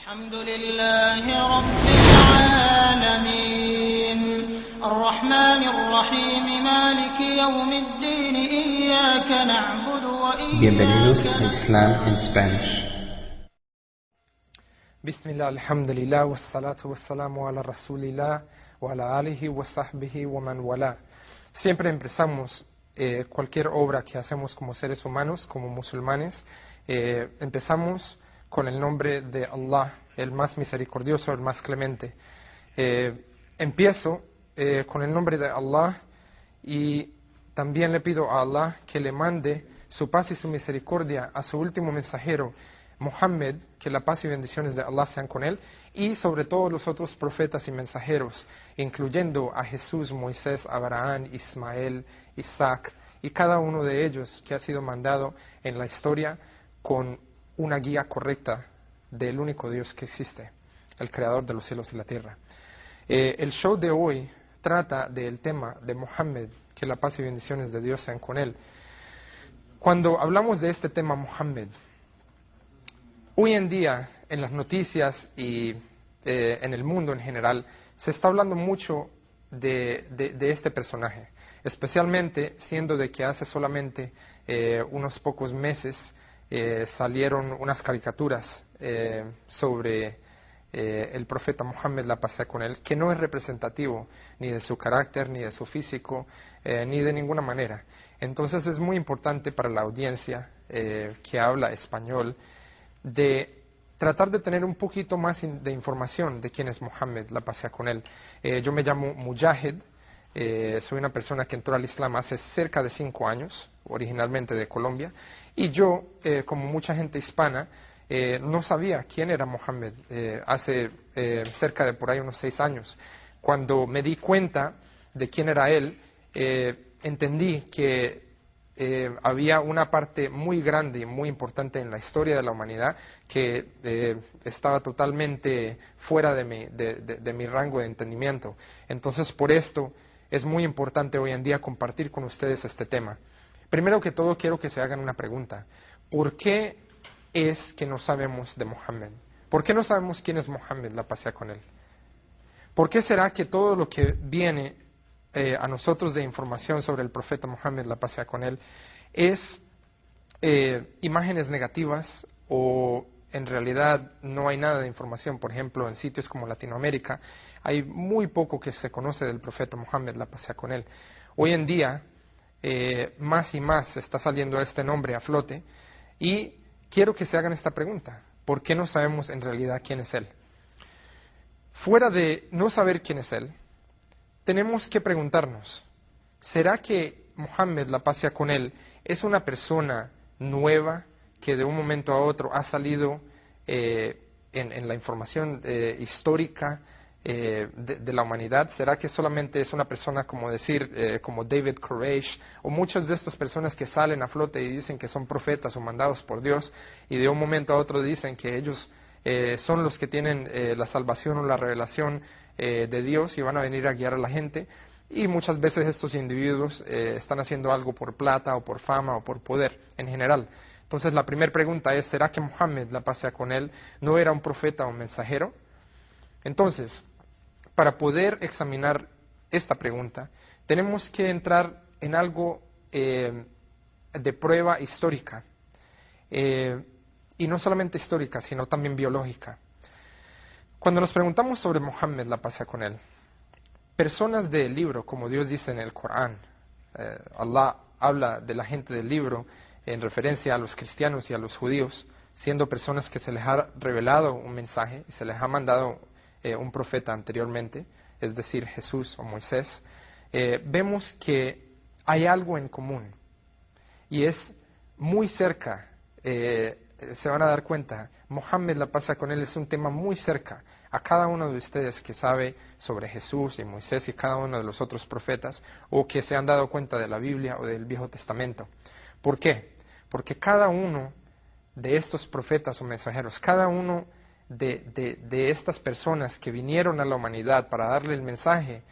الحمد لله رب العالمين الرحمن الرحيم مالك يوم الدين إياك نعبد وإياك Bienvenidos a Islam en Spanish. Bismillah, alhamdulillah, wassalatu wassalamu ala rasulillah, wa ala alihi wa sahbihi wa man wala. Siempre empezamos cualquier obra que hacemos como seres humanos, como musulmanes, empezamos con el nombre de Allah, el más misericordioso, el más clemente. Empiezo con el nombre de Allah y también le pido a Allah que le mande su paz y su misericordia a su último mensajero, Muhammad, que la paz y bendiciones de Allah sean con él, y sobre todos los otros profetas y mensajeros, incluyendo a Jesús, Moisés, Abraham, Ismael, Isaac, y cada uno de ellos que ha sido mandado en la historia con una guía correcta del único Dios que existe, el creador de los cielos y la tierra. El show de hoy trata del tema de Muhammad, que la paz y bendiciones de Dios sean con él. Cuando hablamos de este tema, Muhammad, hoy en día, en las noticias y en el mundo en general, se está hablando mucho de este personaje, especialmente siendo de que hace solamente unos pocos meses salieron unas caricaturas sobre el profeta Muhammad, la paz sea con él, que no es representativo ni de su carácter, ni de su físico, ni de ninguna manera. Entonces es muy importante para la audiencia que habla español de tratar de tener un poquito más de información de quién es Muhammad, la paz sea con él. Yo me llamo Mujahid, soy una persona que entró al Islam hace cerca de 5 años, originalmente de Colombia, y yo, como mucha gente hispana, no sabía quién era Muhammad hace cerca de por ahí unos 6 años. Cuando me di cuenta de quién era él, entendí que había una parte muy grande y muy importante en la historia de la humanidad que estaba totalmente fuera de mi rango de entendimiento. Entonces, por esto es muy importante hoy en día compartir con ustedes este tema. Primero que todo, quiero que se hagan una pregunta. ¿Por qué es que no sabemos de Muhammad? ¿Por qué no sabemos quién es Muhammad, la paz sea con él? ¿Por qué será que todo lo que viene a nosotros de información sobre el profeta Muhammad, la paz sea con él, es imágenes negativas o en realidad no hay nada de información? Por ejemplo, en sitios como Latinoamérica hay muy poco que se conoce del profeta Muhammad, la paz sea con él. Hoy en día más y más está saliendo este nombre a flote y quiero que se hagan esta pregunta: ¿por qué no sabemos en realidad quién es él? Fuera de no saber quién es él, tenemos que preguntarnos, ¿será que Muhammad, la paz sea con él, es una persona nueva que de un momento a otro ha salido en la información histórica de la humanidad? ¿Será que solamente es una persona como decir, como David Koresh, o muchas de estas personas que salen a flote y dicen que son profetas o mandados por Dios, y de un momento a otro dicen que ellos son los que tienen la salvación o la revelación de Dios y van a venir a guiar a la gente? Y muchas veces estos individuos están haciendo algo por plata o por fama o por poder en general. Entonces la primera pregunta es, ¿será que Muhammad, la paz sea con él, no era un profeta o un mensajero? Entonces, para poder examinar esta pregunta, tenemos que entrar en algo de prueba histórica. Y no solamente histórica, sino también biológica. Cuando nos preguntamos sobre Muhammad, la paz sea con él, personas del libro, como Dios dice en el Corán, Allah habla de la gente del libro en referencia a los cristianos y a los judíos, siendo personas que se les ha revelado un mensaje y se les ha mandado un profeta anteriormente, es decir, Jesús o Moisés. Vemos que hay algo en común y es muy cerca. Se van a dar cuenta, Muhammad, la paz sea con él, es un tema muy cerca a cada uno de ustedes que sabe sobre Jesús y Moisés y cada uno de los otros profetas, o que se han dado cuenta de la Biblia o del Viejo Testamento. ¿Por qué? Porque cada uno de estos profetas o mensajeros, cada uno de estas personas que vinieron a la humanidad para darle el mensaje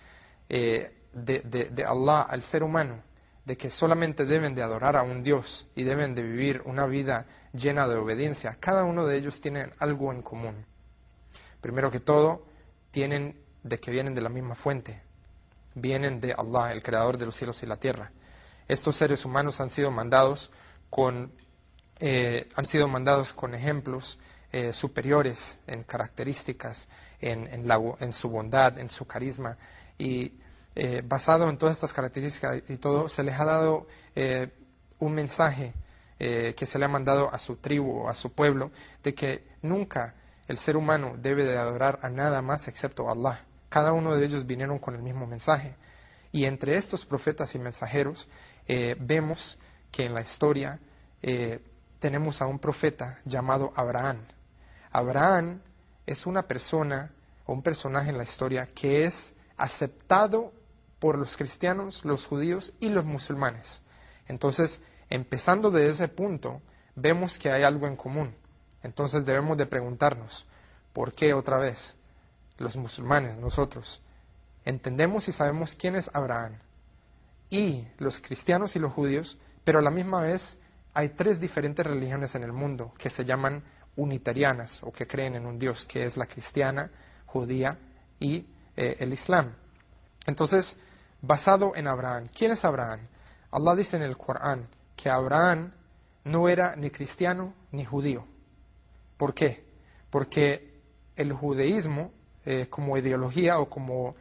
de Allah al ser humano, de que solamente deben de adorar a un Dios y deben de vivir una vida llena de obediencia, cada uno de ellos tiene algo en común. Primero que todo, vienen de la misma fuente. Vienen de Allah, el creador de los cielos y la tierra. Estos seres humanos han sido mandados con ejemplos superiores en características, en su bondad, en su carisma, y basado en todas estas características y todo, se les ha dado un mensaje que se le ha mandado a su tribu, a su pueblo, de que nunca el ser humano debe de adorar a nada más excepto a Allah. Cada uno de ellos vinieron con el mismo mensaje. Y entre estos profetas y mensajeros vemos que en la historia tenemos a un profeta llamado Abraham. Abraham es una persona o un personaje en la historia que es aceptado por los cristianos, los judíos y los musulmanes. Entonces, empezando de ese punto, vemos que hay algo en común. Entonces debemos de preguntarnos, ¿por qué otra vez los musulmanes, nosotros, entendemos y sabemos quién es Abraham? Y los cristianos y los judíos, pero a la misma vez hay tres diferentes religiones en el mundo que se llaman unitarianas o que creen en un Dios, que es la cristiana, judía y el Islam. Entonces, basado en Abraham, ¿quién es Abraham? Allah dice en el Corán que Abraham no era ni cristiano ni judío. ¿Por qué? Porque el judaísmo como ideología o como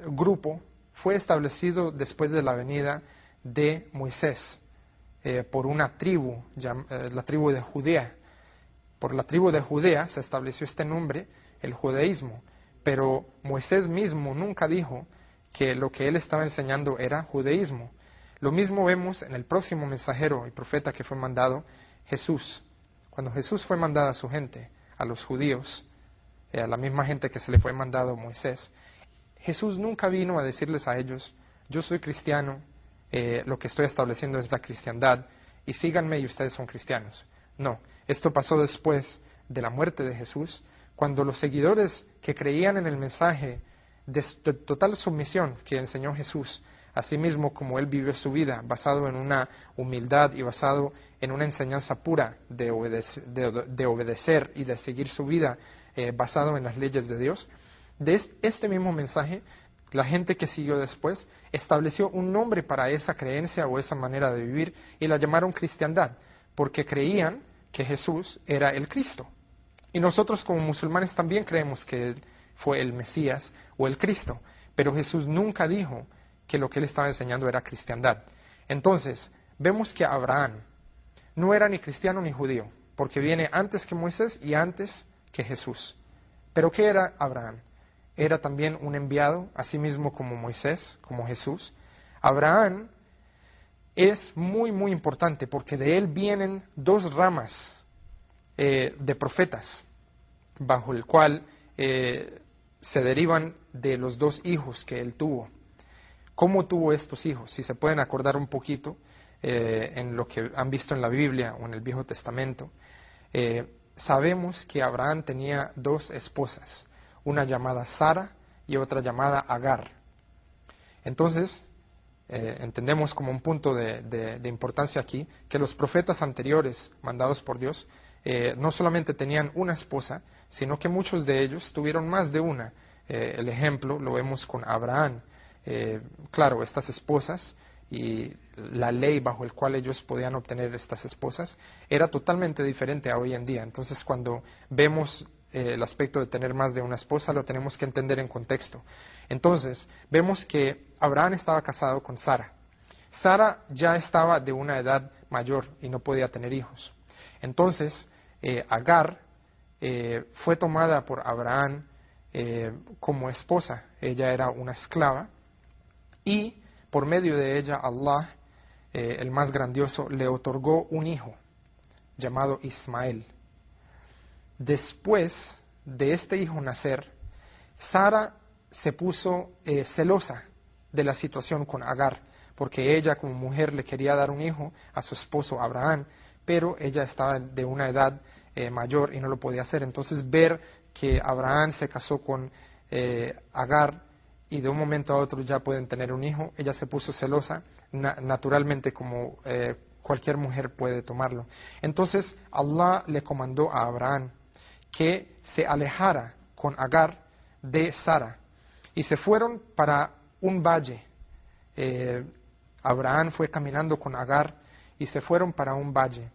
grupo fue establecido después de la venida de Moisés por una tribu, la tribu de Judea. Por la tribu de Judea se estableció este nombre, el judaísmo, pero Moisés mismo nunca dijo que lo que él estaba enseñando era judaísmo. Lo mismo vemos en el próximo mensajero y profeta que fue mandado, Jesús. Cuando Jesús fue mandado a su gente, a los judíos, a la misma gente que se le fue mandado a Moisés, Jesús nunca vino a decirles a ellos, yo soy cristiano, lo que estoy estableciendo es la cristiandad, y síganme y ustedes son cristianos. No, esto pasó después de la muerte de Jesús, cuando los seguidores que creían en el mensaje de total sumisión que enseñó Jesús, asimismo como él vivió su vida, basado en una humildad y basado en una enseñanza pura de obedecer y de seguir su vida basado en las leyes de Dios, de este mismo mensaje, la gente que siguió después estableció un nombre para esa creencia o esa manera de vivir y la llamaron cristiandad, porque creían que Jesús era el Cristo. Y nosotros como musulmanes también creemos que Él fue el Mesías o el Cristo, pero Jesús nunca dijo que lo que Él estaba enseñando era cristiandad. Entonces, vemos que Abraham no era ni cristiano ni judío, porque viene antes que Moisés y antes que Jesús. ¿Pero qué era Abraham? Era también un enviado, así mismo como Moisés, como Jesús. Abraham es muy, muy importante porque de él vienen dos ramas de profetas, bajo el cual se derivan de los dos hijos que él tuvo. ¿Cómo tuvo estos hijos? Si se pueden acordar un poquito en lo que han visto en la Biblia o en el Viejo Testamento, sabemos que Abraham tenía dos esposas, una llamada Sara y otra llamada Agar. Entonces, entendemos como un punto de importancia aquí que los profetas anteriores mandados por Dios no solamente tenían una esposa, sino que muchos de ellos tuvieron más de una. El ejemplo lo vemos con Abraham. Claro, estas esposas y la ley bajo el cual ellos podían obtener estas esposas era totalmente diferente a hoy en día. Entonces, cuando vemos el aspecto de tener más de una esposa, lo tenemos que entender en contexto. Entonces, vemos que Abraham estaba casado con Sara. Sara ya estaba de una edad mayor y no podía tener hijos. Entonces, Agar fue tomada por Abraham como esposa. Ella era una esclava y por medio de ella Allah, el más grandioso, le otorgó un hijo llamado Ismael. Después de este hijo nacer, Sara se puso celosa de la situación con Agar, porque ella como mujer le quería dar un hijo a su esposo Abraham, pero ella estaba de una edad mayor y no lo podía hacer. Entonces ver que Abraham se casó con Agar y de un momento a otro ya pueden tener un hijo, ella se puso celosa, naturalmente como cualquier mujer puede tomarlo. Entonces Allah le comandó a Abraham que se alejara con Agar de Sara. Y se fueron para un valle. Abraham fue caminando con Agar y se fueron para un valle,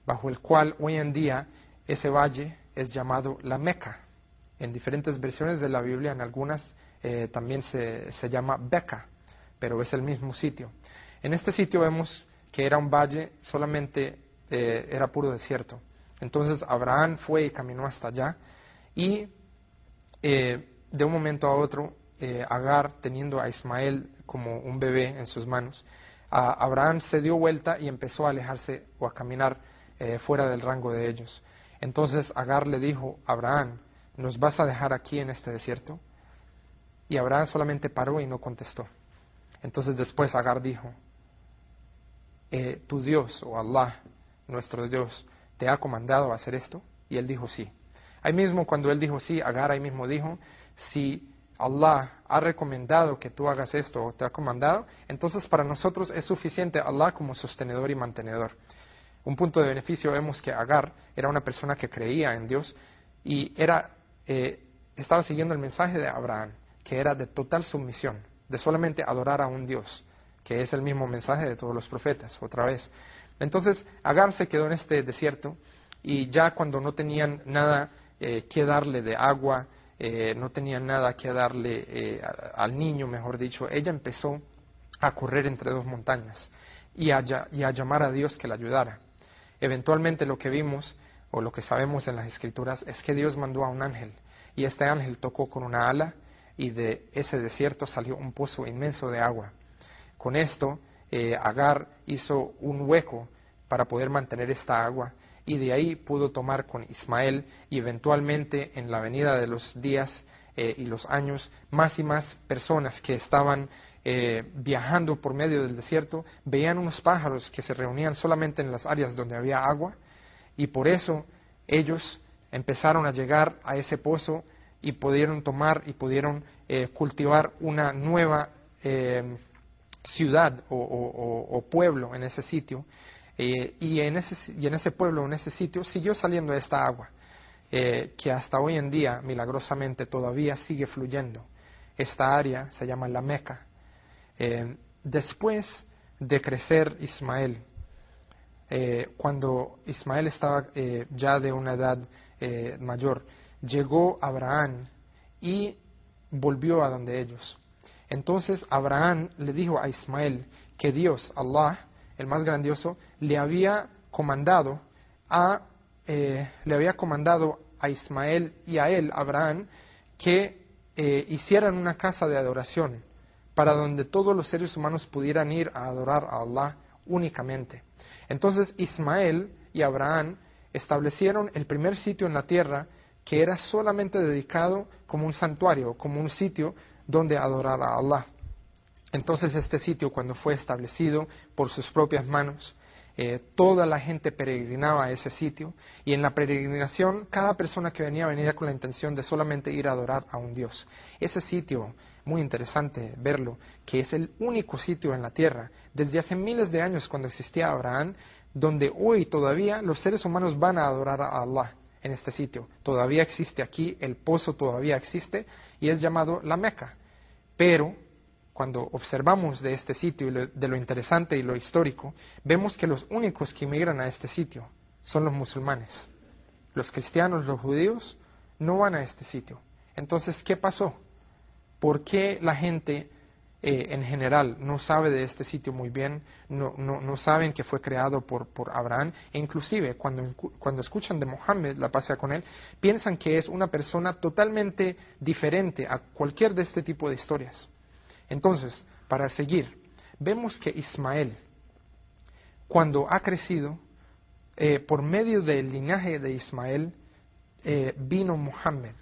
bajo el cual hoy en día ese valle es llamado la Meca. En diferentes versiones de la Biblia, en algunas también se llama Beca, pero es el mismo sitio. En este sitio vemos que era un valle, solamente era puro desierto. Entonces Abraham fue y caminó hasta allá y de un momento a otro, Agar, teniendo a Ismael como un bebé en sus manos, Abraham se dio vuelta y empezó a alejarse o a caminar fuera del rango de ellos. Entonces Agar le dijo: Abraham, ¿nos vas a dejar aquí en este desierto? Y Abraham solamente paró y no contestó. Entonces después Agar dijo: ¿tu Dios o Allah, nuestro Dios, te ha comandado a hacer esto? Y él dijo: sí. Ahí mismo, cuando él dijo sí, Agar ahí mismo dijo: si Allah ha recomendado que tú hagas esto o te ha comandado, entonces para nosotros es suficiente Allah como sostenedor y mantenedor. Un punto de beneficio, vemos que Agar era una persona que creía en Dios y estaba siguiendo el mensaje de Abraham, que era de total sumisión, de solamente adorar a un Dios, que es el mismo mensaje de todos los profetas, otra vez. Entonces Agar se quedó en este desierto y ya cuando no tenían nada que darle de agua, no tenían nada que darle al niño, mejor dicho, ella empezó a correr entre dos montañas y a llamar a Dios que la ayudara. Eventualmente lo que vimos, o lo que sabemos en las Escrituras, es que Dios mandó a un ángel, y este ángel tocó con una ala, y de ese desierto salió un pozo inmenso de agua. Con esto, Agar hizo un hueco para poder mantener esta agua, y de ahí pudo tomar con Ismael, y eventualmente en la venida de los días y los años, más y más personas que estaban viajando por medio del desierto veían unos pájaros que se reunían solamente en las áreas donde había agua, y por eso ellos empezaron a llegar a ese pozo y pudieron tomar y pudieron cultivar una nueva ciudad o pueblo en ese sitio. Y en ese pueblo, en ese sitio, siguió saliendo esta agua, que hasta hoy en día, milagrosamente, todavía sigue fluyendo. Esta área se llama la Meca. Después de crecer Ismael, cuando Ismael estaba ya de una edad mayor, llegó Abraham y volvió a donde ellos. Entonces Abraham le dijo a Ismael que Dios, Allah, el más grandioso, le había comandado a Ismael y a él, Abraham, que hicieran una casa de adoración para donde todos los seres humanos pudieran ir a adorar a Allah únicamente. Entonces Ismael y Abraham establecieron el primer sitio en la tierra que era solamente dedicado como un santuario, como un sitio donde adorar a Allah. Entonces este sitio, cuando fue establecido por sus propias manos, toda la gente peregrinaba a ese sitio, y en la peregrinación cada persona que venía con la intención de solamente ir a adorar a un Dios. Ese sitio, muy interesante verlo, que es el único sitio en la tierra, desde hace miles de años cuando existía Abraham, donde hoy todavía los seres humanos van a adorar a Allah en este sitio. Todavía existe aquí, el pozo todavía existe, y es llamado la Meca. Pero cuando observamos de este sitio y de lo interesante y lo histórico, vemos que los únicos que emigran a este sitio son los musulmanes. Los cristianos, los judíos, no van a este sitio. Entonces, ¿qué pasó? ¿Por qué la gente en general no sabe de este sitio muy bien? No saben que fue creado por Abraham. E inclusive, cuando escuchan de Mohammed, la paz sea con él, piensan que es una persona totalmente diferente a cualquier de este tipo de historias. Entonces, para seguir, vemos que Ismael, cuando ha crecido, por medio del linaje de Ismael, vino Mohammed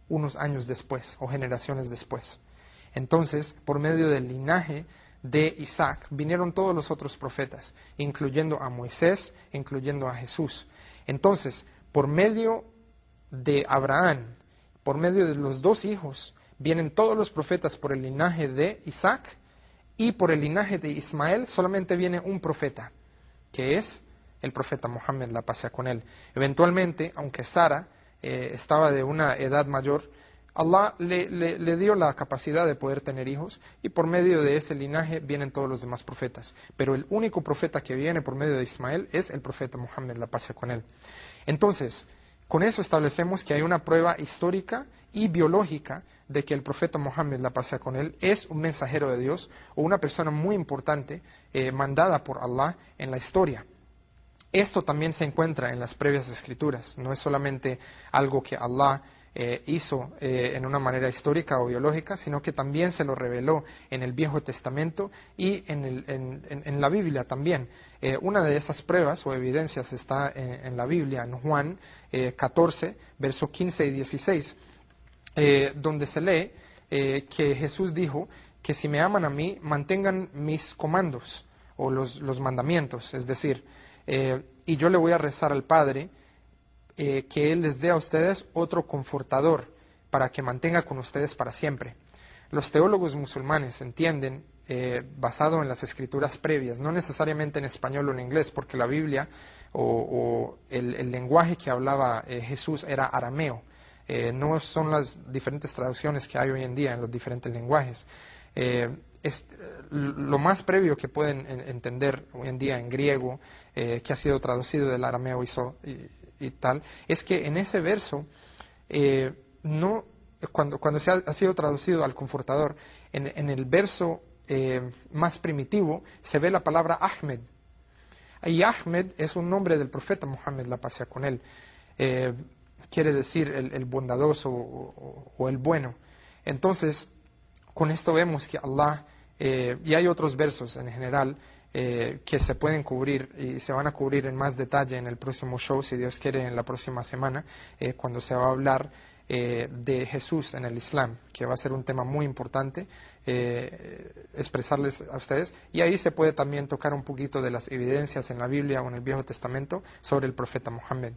unos años después, o generaciones después. Entonces, por medio del linaje de Isaac, vinieron todos los otros profetas, incluyendo a Moisés, incluyendo a Jesús. Entonces, por medio de Abraham, por medio de los dos hijos, vienen todos los profetas por el linaje de Isaac, y por el linaje de Ismael solamente viene un profeta, que es el profeta Mohammed, la paz sea con él. Eventualmente, aunque Sara estaba de una edad mayor, Allah le dio la capacidad de poder tener hijos, y por medio de ese linaje vienen todos los demás profetas. Pero el único profeta que viene por medio de Ismael es el profeta Muhammad, la paz sea con él. Entonces, con eso establecemos que hay una prueba histórica y biológica de que el profeta Muhammad, la paz sea con él, es un mensajero de Dios o una persona muy importante mandada por Allah en la historia. Esto también se encuentra en las previas escrituras, no es solamente algo que Allah hizo en una manera histórica o biológica, sino que también se lo reveló en el Viejo Testamento y en la Biblia también. Una de esas pruebas o evidencias está en la Biblia, en Juan 14, versos 15 y 16, donde se lee que Jesús dijo que si me aman a mí, mantengan mis comandos o los mandamientos, es decir, y yo le voy a rezar al Padre, que Él les dé a ustedes otro confortador para que mantenga con ustedes para siempre. Los teólogos musulmanes entienden, basado en las escrituras previas, no necesariamente en español o en inglés, porque la Biblia o el lenguaje que hablaba Jesús era arameo, no son las diferentes traducciones que hay hoy en día en los diferentes lenguajes. Es lo más previo que pueden entender hoy en día en griego, que ha sido traducido del arameo y tal, es que en ese verso, cuando ha sido traducido al confortador, en el verso más primitivo se ve la palabra Ahmed. Y Ahmed es un nombre del profeta Muhammad, la paz sea con él. Quiere decir el bondadoso o el bueno. Entonces, con esto vemos que Allah, y hay otros versos en general, que se pueden cubrir y se van a cubrir en más detalle en el próximo show, si Dios quiere, en la próxima semana, cuando se va a hablar de Jesús en el Islam, que va a ser un tema muy importante expresarles a ustedes, y ahí se puede también tocar un poquito de las evidencias en la Biblia o en el Viejo Testamento sobre el profeta Muhammad.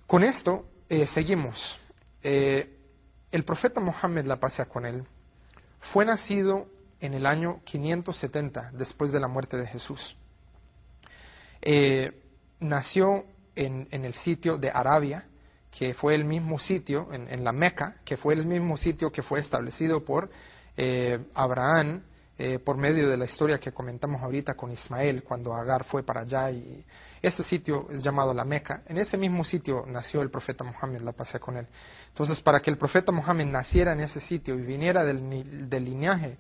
Con esto seguimos. El profeta Muhammad, la paz sea con él, fue nacido en el año 570 después de la muerte de Jesús. Nació en el sitio de Arabia, que fue el mismo sitio, en la Meca, que fue el mismo sitio que fue establecido por Abraham, por medio de la historia que comentamos ahorita con Ismael, cuando Agar fue para allá, y ese sitio es llamado la Meca. En ese mismo sitio nació el profeta Muhammad, la paz sea con él. Entonces, para que el profeta Muhammad naciera en ese sitio y viniera del linaje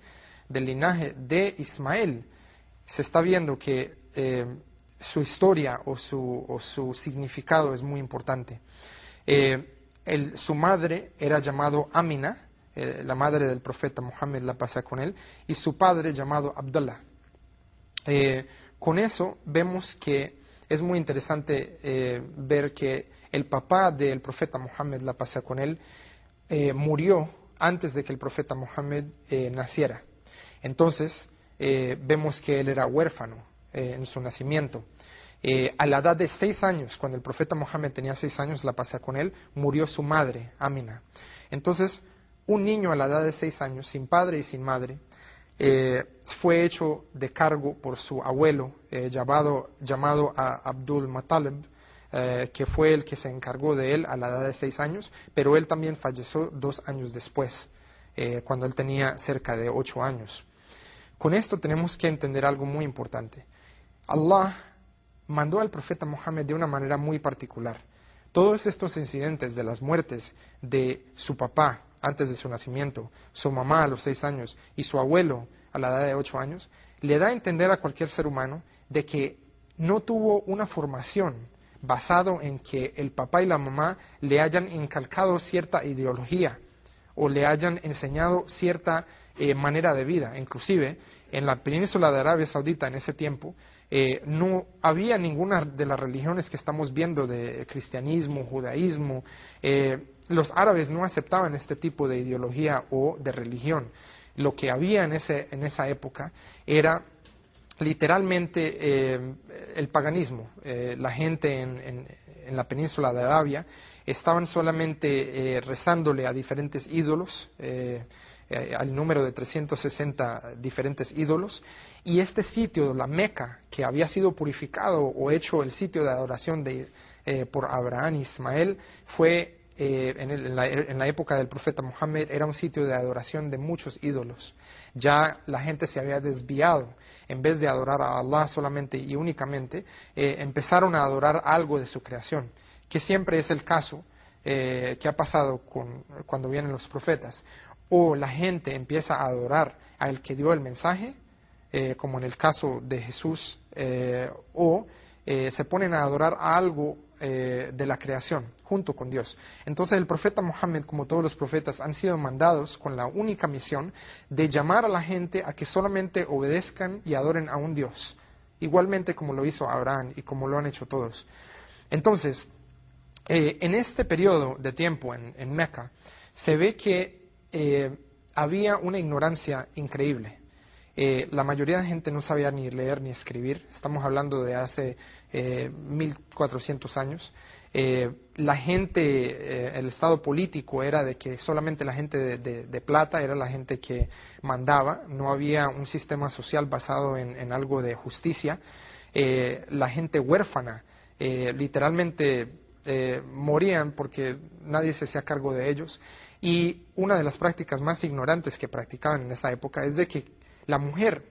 de Ismael, se está viendo que su historia o su significado es muy importante. Su madre era llamado Amina, la madre del profeta Muhammad, la paz sea con él, y su padre llamado Abdullah. Con eso vemos que es muy interesante ver que el papá del profeta Muhammad, la paz sea con él, murió antes de que el profeta Muhammad naciera. Entonces, vemos que él era huérfano en su nacimiento. A la edad de 6 años, cuando el profeta Muhammad tenía 6 años, la paz sea con él, murió su madre, Amina. Entonces, un niño a la edad de 6 años, sin padre y sin madre, fue hecho de cargo por su abuelo, llamado Abdul Muttalib, que fue el que se encargó de él a la edad de 6 años, pero él también falleció 2 años después, cuando él tenía cerca de 8 años. Con esto tenemos que entender algo muy importante. Allah mandó al profeta Muhammad de una manera muy particular. Todos estos incidentes de las muertes de su papá antes de su nacimiento, su mamá a los 6 años y su abuelo a la edad de 8 años, le da a entender a cualquier ser humano de que no tuvo una formación basado en que el papá y la mamá le hayan inculcado cierta ideología o le hayan enseñado cierta manera de vida. Inclusive, en la península de Arabia Saudita en ese tiempo, no había ninguna de las religiones que estamos viendo, de cristianismo, judaísmo. Los árabes no aceptaban este tipo de ideología o de religión. Lo que había en esa época era literalmente el paganismo. La gente en la península de Arabia estaban solamente rezándole a diferentes ídolos, al número de 360 diferentes ídolos, y este sitio, la Meca, que había sido purificado o hecho el sitio de adoración por Abraham y Ismael, fue en la época del profeta Muhammad era un sitio de adoración de muchos ídolos. Ya la gente se había desviado. En vez de adorar a Allah solamente y únicamente, empezaron a adorar algo de su creación, que siempre es el caso que ha pasado cuando vienen los profetas. O la gente empieza a adorar al que dio el mensaje, como en el caso de Jesús, o se ponen a adorar a algo de la creación, junto con Dios. Entonces el profeta Muhammad, como todos los profetas, han sido mandados con la única misión de llamar a la gente a que solamente obedezcan y adoren a un Dios, igualmente como lo hizo Abraham y como lo han hecho todos. Entonces, en este periodo de tiempo en Meca, se ve que había una ignorancia increíble. La mayoría de gente no sabía ni leer ni escribir. Estamos hablando de hace 1400 años. La gente, el estado político era de que solamente la gente de plata era la gente que mandaba. No había un sistema social basado en algo de justicia. La gente huérfana, literalmente morían porque nadie se hacía cargo de ellos. Y una de las prácticas más ignorantes que practicaban en esa época es de que la mujer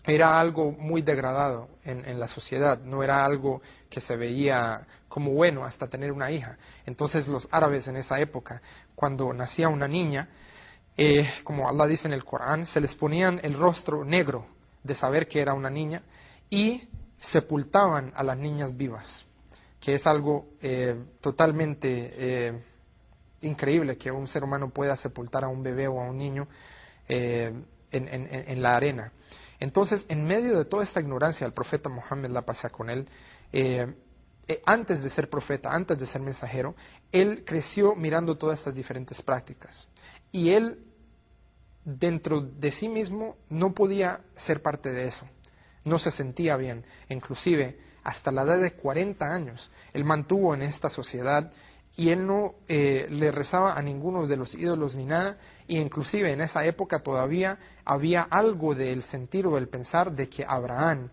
era algo muy degradado en la sociedad, no era algo que se veía como bueno hasta tener una hija. Entonces los árabes en esa época, cuando nacía una niña, como Allah dice en el Corán, se les ponían el rostro negro de saber que era una niña y sepultaban a las niñas vivas, que es algo totalmente increíble que un ser humano pueda sepultar a un bebé o a un niño en la arena. Entonces, en medio de toda esta ignorancia, el profeta Muhammad, la paz con él, antes de ser profeta, antes de ser mensajero, él creció mirando todas estas diferentes prácticas. Y él, dentro de sí mismo, no podía ser parte de eso. No se sentía bien. Inclusive, hasta la edad de 40 años, él mantuvo en esta sociedad y él no le rezaba a ninguno de los ídolos ni nada, y inclusive en esa época todavía había algo del sentir o del pensar de que Abraham,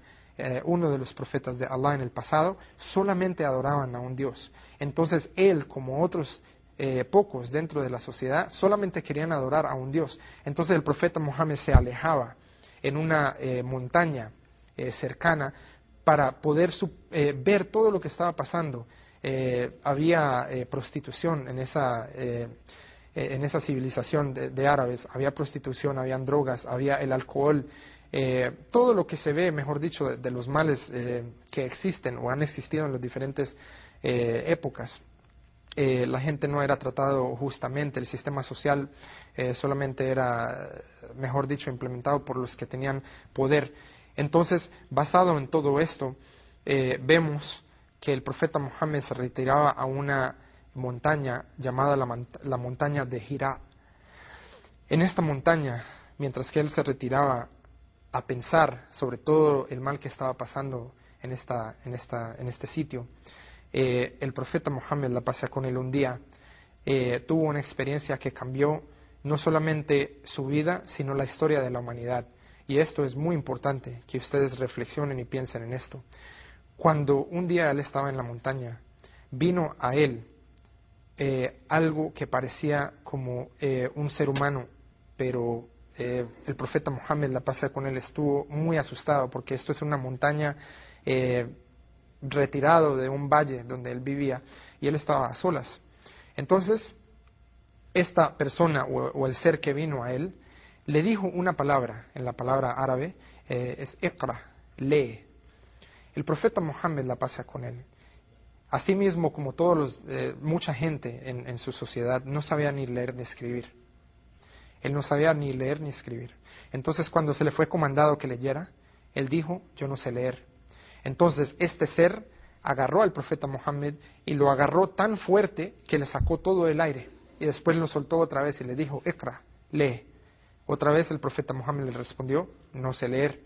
uno de los profetas de Allah en el pasado, solamente adoraban a un Dios. Entonces él, como otros pocos dentro de la sociedad, solamente querían adorar a un Dios. Entonces el profeta Muhammad se alejaba en una montaña cercana para poder ver todo lo que estaba pasando. Había prostitución en esa civilización de árabes, había prostitución, habían drogas, había el alcohol, todo lo que se ve, mejor dicho, de los males que existen o han existido en las diferentes épocas. La gente no era tratado justamente, el sistema social solamente era, mejor dicho, implementado por los que tenían poder. Entonces, basado en todo esto, vemos que el profeta Muhammad se retiraba a una montaña llamada la montaña de Hira. En esta montaña, mientras que él se retiraba a pensar sobre todo el mal que estaba pasando en este sitio, el profeta Muhammad, la paz con él, un día tuvo una experiencia que cambió no solamente su vida, sino la historia de la humanidad. Y esto es muy importante, que ustedes reflexionen y piensen en esto. Cuando un día él estaba en la montaña, vino a él algo que parecía como un ser humano, pero el profeta Muhammad, la paz con él, estuvo muy asustado porque esto es una montaña retirado de un valle donde él vivía y él estaba a solas. Entonces, esta persona o el ser que vino a él le dijo una palabra, en la palabra árabe es iqra, lee. El profeta Muhammad, la paz con él, asimismo como mucha gente en su sociedad, no sabía ni leer ni escribir. Él no sabía ni leer ni escribir. Entonces, cuando se le fue comandado que leyera, él dijo, yo no sé leer. Entonces, este ser agarró al profeta Muhammad y lo agarró tan fuerte que le sacó todo el aire. Y después lo soltó otra vez y le dijo, iqra, lee. Otra vez el profeta Muhammad le respondió, no sé leer.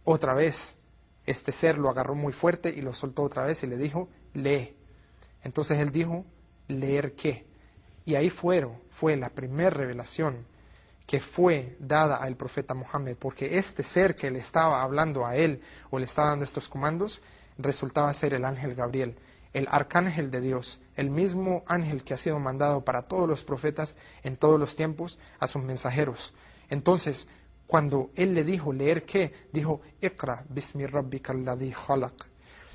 Otra vez este ser lo agarró muy fuerte y lo soltó otra vez y le dijo, lee. Entonces él dijo, ¿leer qué? Y ahí fue la primera revelación que fue dada al profeta Muhammad, porque este ser que le estaba hablando a él o le estaba dando estos comandos resultaba ser el ángel Gabriel. el arcángel de Dios, el mismo ángel que ha sido mandado para todos los profetas en todos los tiempos a sus mensajeros. Entonces, cuando él le dijo leer qué, dijo, Iqra bismi rabbika alladhi khalaq.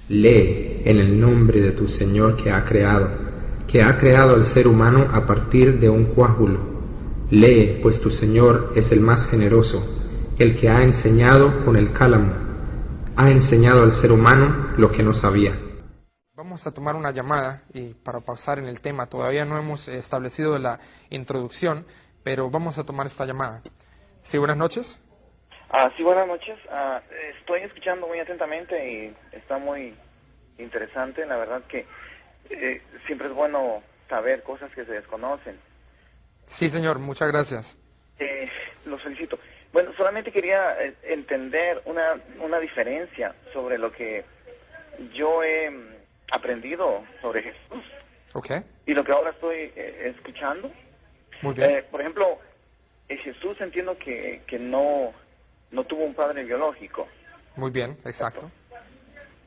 Lee en el nombre de tu Señor que ha creado al ser humano a partir de un coágulo. Lee, pues tu Señor es el más generoso, el que ha enseñado con el cálamo, ha enseñado al ser humano lo que no sabía. Vamos a tomar una llamada y para pausar en el tema, todavía no hemos establecido la introducción, pero vamos a tomar esta llamada. Sí, buenas noches. Sí, buenas noches. Estoy escuchando muy atentamente y está muy interesante. La verdad que siempre es bueno saber cosas que se desconocen. Sí, señor, muchas gracias. Los felicito. Bueno, solamente quería entender una diferencia sobre lo que yo he aprendido sobre Jesús. Okay. Y lo que ahora estoy escuchando. Muy bien. Por ejemplo, Jesús entiendo que no tuvo un padre biológico. Muy bien, exacto.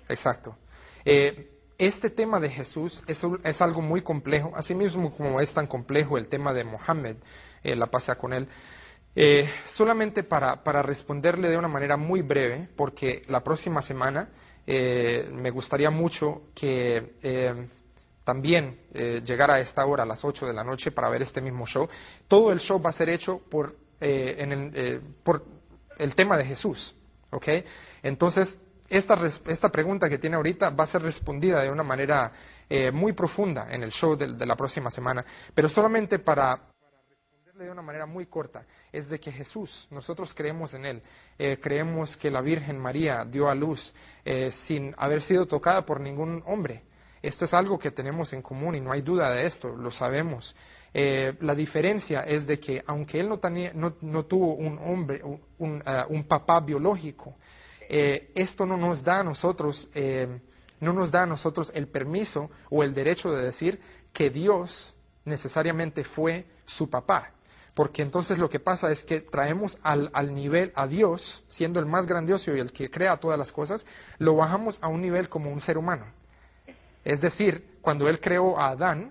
Exacto. Este tema de Jesús es algo muy complejo, así mismo como es tan complejo el tema de Mohammed, la paz sea con él. Solamente para responderle de una manera muy breve, porque la próxima semana me gustaría mucho que también llegara a esta hora, a las 8 de la noche, para ver este mismo show. Todo el show va a ser hecho por el tema de Jesús, ¿ok? Entonces, esta pregunta que tiene ahorita va a ser respondida de una manera muy profunda en el show de la próxima semana, pero solamente para responderle de una manera muy corta, es de que Jesús, nosotros creemos en Él, creemos que la Virgen María dio a luz sin haber sido tocada por ningún hombre. Esto es algo que tenemos en común y no hay duda de esto, lo sabemos. La diferencia es de que aunque él no tuvo un papá biológico, esto no nos da a nosotros el permiso o el derecho de decir que Dios necesariamente fue su papá. Porque entonces lo que pasa es que traemos al nivel a Dios, siendo el más grandioso y el que crea todas las cosas, lo bajamos a un nivel como un ser humano. Es decir, cuando Él creó a Adán,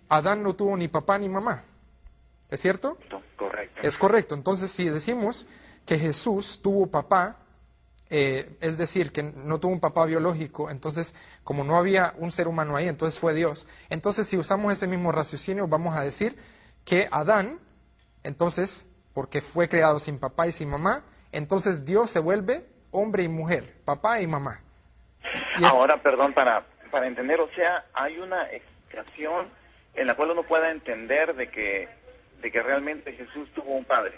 Adán no tuvo ni papá ni mamá. ¿Es cierto? Correcto. Es correcto. Entonces, si decimos que Jesús tuvo papá, es decir, que no tuvo un papá biológico, entonces, como no había un ser humano ahí, entonces fue Dios. Entonces, si usamos ese mismo raciocinio, vamos a decir que Adán, entonces, porque fue creado sin papá y sin mamá, entonces Dios se vuelve hombre y mujer, papá y mamá. Ahora, perdón, para entender, o sea, hay una explicación en la cual uno pueda entender de que realmente Jesús tuvo un padre.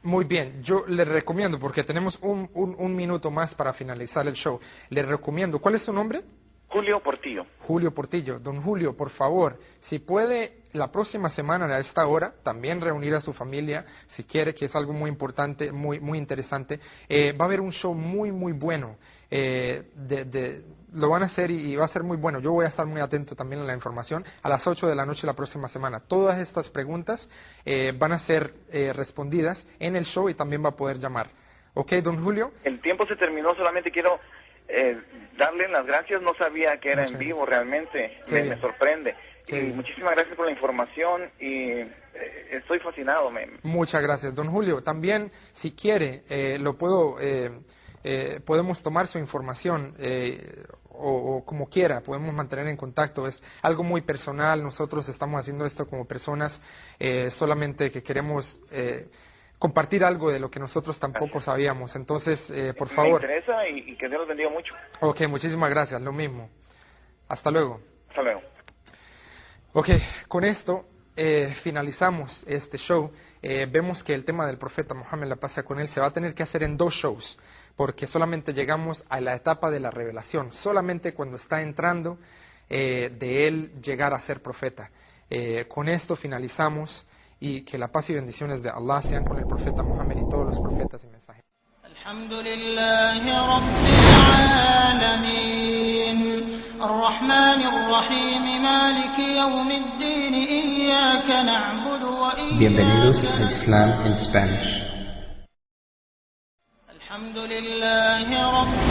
Muy bien, yo le recomiendo, porque tenemos un minuto más para finalizar el show, le recomiendo, ¿cuál es su nombre? Julio Portillo. Julio Portillo. Don Julio, por favor, si puede la próxima semana a esta hora también reunir a su familia, si quiere, que es algo muy importante, muy interesante. Va a haber un show muy bueno. Lo van a hacer y va a ser muy bueno. Yo voy a estar muy atento también a la información a las 8 de la noche la próxima semana. Todas estas preguntas van a ser respondidas en el show y también va a poder llamar. ¿Ok, don Julio? El tiempo se terminó, solamente quiero darle las gracias. No sabía que era en vivo realmente. Me sorprende. Y muchísimas gracias por la información y estoy fascinado. Muchas gracias, don Julio. También, si quiere, podemos tomar su información o como quiera, podemos mantener en contacto. Es algo muy personal. Nosotros estamos haciendo esto como personas solamente que queremos compartir algo de lo que nosotros tampoco sabíamos. Entonces, por favor. Me interesa y que Dios los bendiga mucho. Ok, muchísimas gracias. Lo mismo. Hasta luego. Hasta luego. Ok, con esto finalizamos este show. Vemos que el tema del profeta Mohammed, la paz sea con él, se va a tener que hacer en 2 shows, porque solamente llegamos a la etapa de la revelación, solamente cuando está entrando de él llegar a ser profeta. Con esto finalizamos y que la paz y bendiciones de Allah sean con el profeta Mohammed y todos los profetas y mensajeros. Alhamdulillahi Rabbil Alamin. الرحمن الرحيم مالك يوم الدين إياك نعبد وإياك Bienvenidos a Islam in Spanish. الحمد لله رب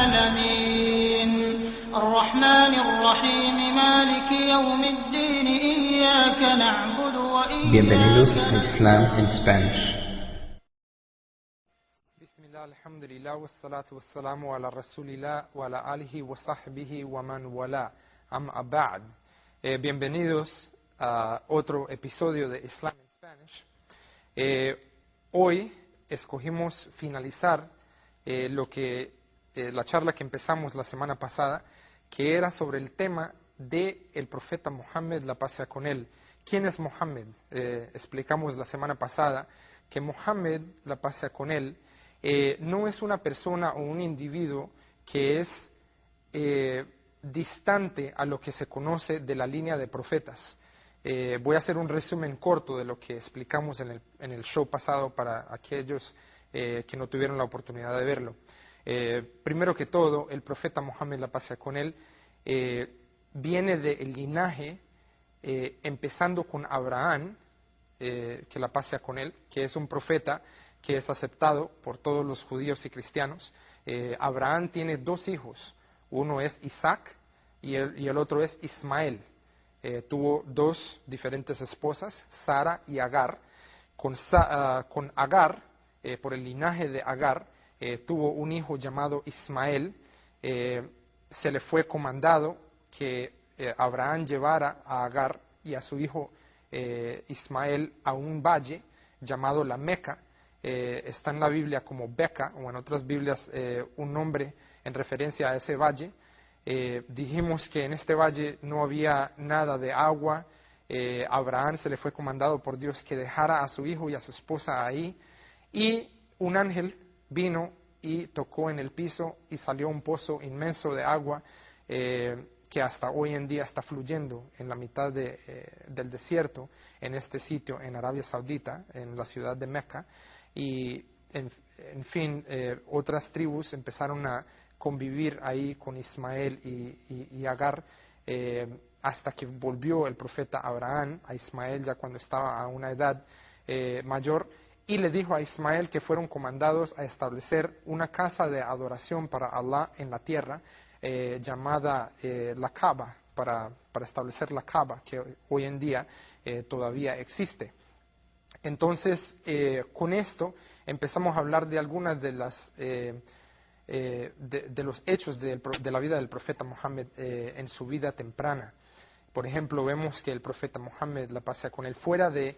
العالمين الرحمن الرحيم مالك يوم الدين إياك نعبد وإياك Bienvenidos a Islam in Spanish. Bismillah, alhamdulillah, wassalatu wassalamu ala rasulillah wa ala alihi wa sahbihi wa man wala, amma ba'd. Bienvenidos a otro episodio de Islam in Spanish. Hoy escogimos finalizar la charla que empezamos la semana pasada, que era sobre el tema del profeta Muhammad, la paz sea con él. ¿Quién es Muhammad? Explicamos la semana pasada que Muhammad, la paz sea con él, no es una persona o un individuo que es distante a lo que se conoce de la línea de profetas. Voy a hacer un resumen corto de lo que explicamos en el show pasado para aquellos que no tuvieron la oportunidad de verlo. Primero que todo, el profeta Muhammad, la paz sea con él, viene del linaje, empezando con Abraham, que la paz sea con él, que es un profeta que es aceptado por todos los judíos y cristianos. Abraham tiene dos hijos, uno es Isaac y el otro es Ismael. Tuvo dos diferentes esposas, Sara y Agar. Con Agar, por el linaje de Agar, tuvo un hijo llamado Ismael. Se le fue comandado que Abraham llevara a Agar y a su hijo Ismael a un valle llamado la Meca. Está en la Biblia como Beca, o en otras Biblias un nombre en referencia a ese valle. Dijimos que en este valle no había nada de agua. Abraham se le fue comandado por Dios que dejara a su hijo y a su esposa ahí, y un ángel vino y tocó en el piso y salió un pozo inmenso de agua que hasta hoy en día está fluyendo en la mitad del desierto, en este sitio en Arabia Saudita, en la ciudad de Meca. Y en fin, otras tribus empezaron a convivir ahí con Ismael y Agar, hasta que volvió el profeta Abraham a Ismael ya cuando estaba a una edad mayor, y le dijo a Ismael que fueron comandados a establecer una casa de adoración para Allah en la tierra, llamada la Kaaba, para establecer la Kaaba, que hoy en día todavía existe. Entonces, con esto empezamos a hablar de algunas de los hechos de la vida del profeta Muhammad en su vida temprana. Por ejemplo, vemos que el profeta Muhammad, la paz sea con él, fuera de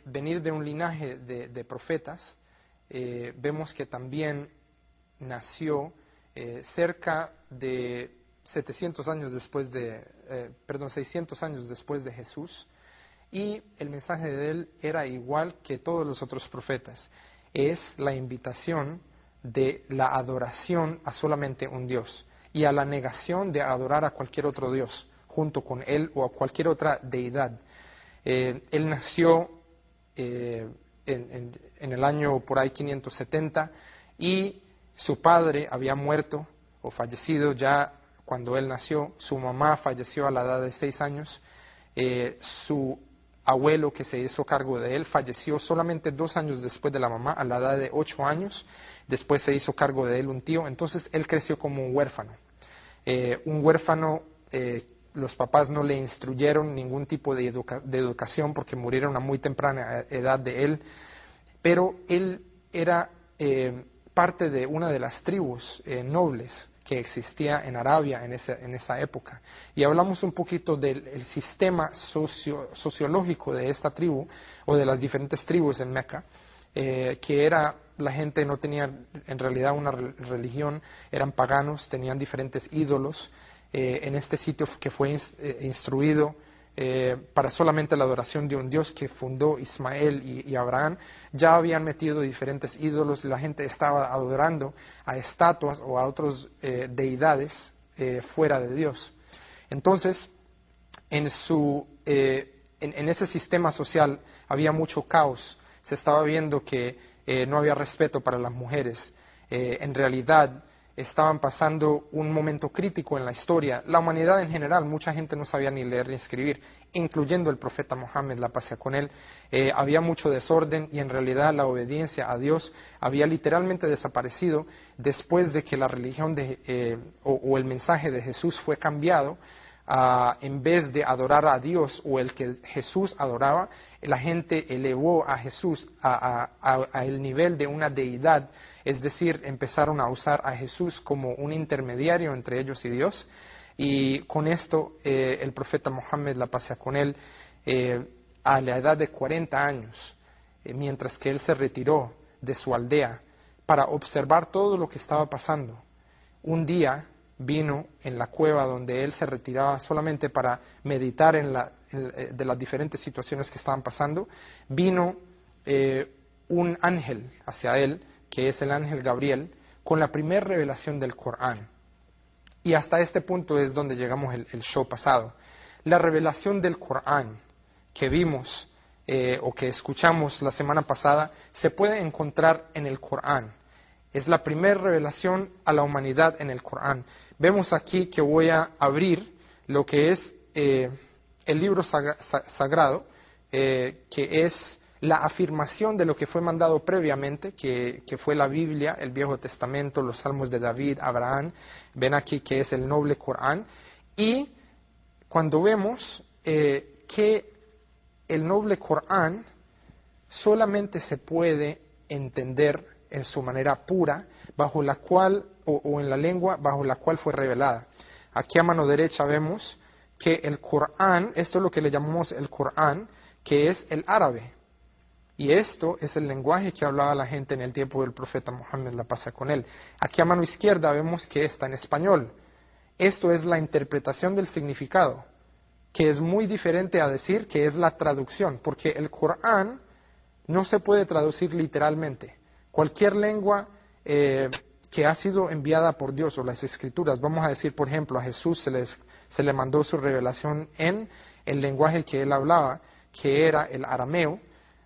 venir de un linaje de profetas, vemos que también nació cerca de 600 años después de Jesús, y el mensaje de él era igual que todos los otros profetas. Es la invitación de la adoración a solamente un Dios y a la negación de adorar a cualquier otro Dios junto con él o a cualquier otra deidad. Él nació en el año por ahí 570, y su padre había muerto o fallecido ya cuando él nació. Su mamá falleció a la edad de 6 años. Su abuelo, que se hizo cargo de él, falleció solamente 2 años después de la mamá, a la edad de 8 años. Después se hizo cargo de él un tío. Entonces él creció como un huérfano. Los papás no le instruyeron ningún tipo de educación porque murieron a muy temprana edad de él, pero él era parte de una de las tribus nobles que existía en Arabia en esa época. Y hablamos un poquito del sistema sociológico de esta tribu, o de las diferentes tribus en Meca, que era, la gente no tenía en realidad una religión, eran paganos, tenían diferentes ídolos. En este sitio que fue instruido para solamente la adoración de un Dios que fundó Ismael y Abraham, ya habían metido diferentes ídolos y la gente estaba adorando a estatuas o a otras deidades fuera de Dios. Entonces, en ese sistema social había mucho caos. Se estaba viendo que no había respeto para las mujeres. En realidad, estaban pasando un momento crítico en la historia. La humanidad en general, mucha gente no sabía ni leer ni escribir, incluyendo el profeta Mohammed, la paz sea con él. Había mucho desorden y en realidad la obediencia a Dios había literalmente desaparecido después de que la religión o el mensaje de Jesús fue cambiado. En vez de adorar a Dios o el que Jesús adoraba, la gente elevó a Jesús a el nivel de una deidad, es decir, empezaron a usar a Jesús como un intermediario entre ellos y Dios, y con esto el profeta Mohammed, la paz sea con él, a la edad de 40 años, mientras que él se retiró de su aldea para observar todo lo que estaba pasando, un día vino en la cueva donde él se retiraba solamente para meditar de las diferentes situaciones que estaban pasando, vino un ángel hacia él, que es el ángel Gabriel, con la primera revelación del Corán. Y hasta este punto es donde llegamos el show pasado. La revelación del Corán que vimos o que escuchamos la semana pasada se puede encontrar en el Corán. Es la primera revelación a la humanidad en el Corán. Vemos aquí que voy a abrir lo que es el libro sagrado, que es la afirmación de lo que fue mandado previamente, que fue la Biblia, el Viejo Testamento, los Salmos de David, Abraham. Ven aquí que es el noble Corán. Y cuando vemos que el noble Corán solamente se puede entender en su manera pura, bajo la cual, o en la lengua bajo la cual fue revelada. Aquí a mano derecha vemos que el Corán, esto es lo que le llamamos el Corán, que es el árabe. Y esto es el lenguaje que hablaba la gente en el tiempo del profeta Mohammed, la paz sea con él. Aquí a mano izquierda vemos que está en español. Esto es la interpretación del significado, que es muy diferente a decir que es la traducción, porque el Corán no se puede traducir literalmente. Cualquier lengua que ha sido enviada por Dios, o las escrituras, vamos a decir, por ejemplo, a Jesús se le mandó su revelación en el lenguaje que él hablaba, que era el arameo.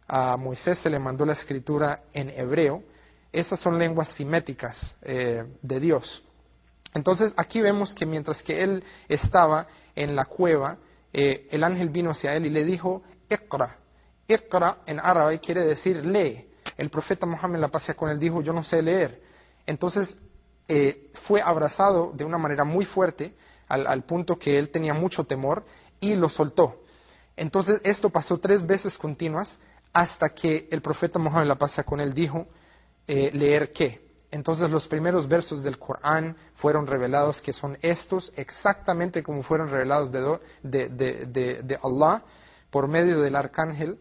A Moisés se le mandó la escritura en hebreo. Esas son lenguas siméticas de Dios. Entonces aquí vemos que mientras que él estaba en la cueva, el ángel vino hacia él y le dijo, Iqra. Iqra en árabe quiere decir lee. El profeta Mohammed, la paz sea con él, dijo, yo no sé leer. Entonces fue abrazado de una manera muy fuerte, al punto que él tenía mucho temor, y lo soltó. Entonces esto pasó 3 veces continuas, hasta que el profeta Mohammed, la paz sea con él, dijo, ¿leer qué? Entonces los primeros versos del Corán fueron revelados, que son estos, exactamente como fueron revelados de Allah, por medio del arcángel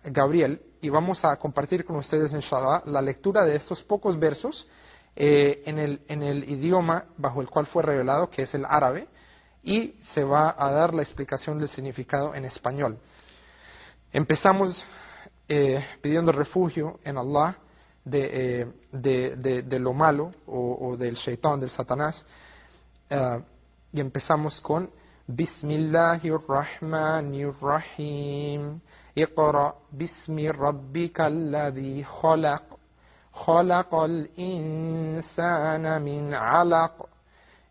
Gabriel, y vamos a compartir con ustedes, inshallah, la lectura de estos pocos versos en el idioma bajo el cual fue revelado, que es el árabe, y se va a dar la explicación del significado en español. Empezamos pidiendo refugio en Allah de lo malo o del shaitán, del Satanás, y empezamos con Bismillahirrahmanirrahim. Iqra bismi rabbikal ladhi khalaq. Khalaqal insana min 'alaq.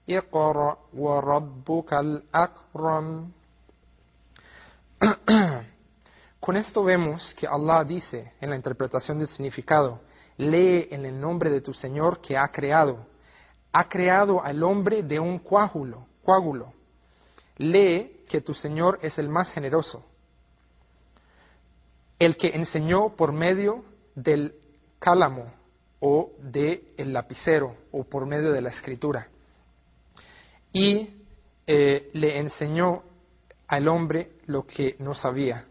Iqra wa rabbukal akram. Con esto vemos que Allah dice en la interpretación del significado, lee en el nombre de tu Señor que ha creado. Ha creado al hombre de un coágulo. Lee que tu Señor es el más generoso, el que enseñó por medio del cálamo o del lapicero o por medio de la escritura. Y le enseñó al hombre lo que no sabía.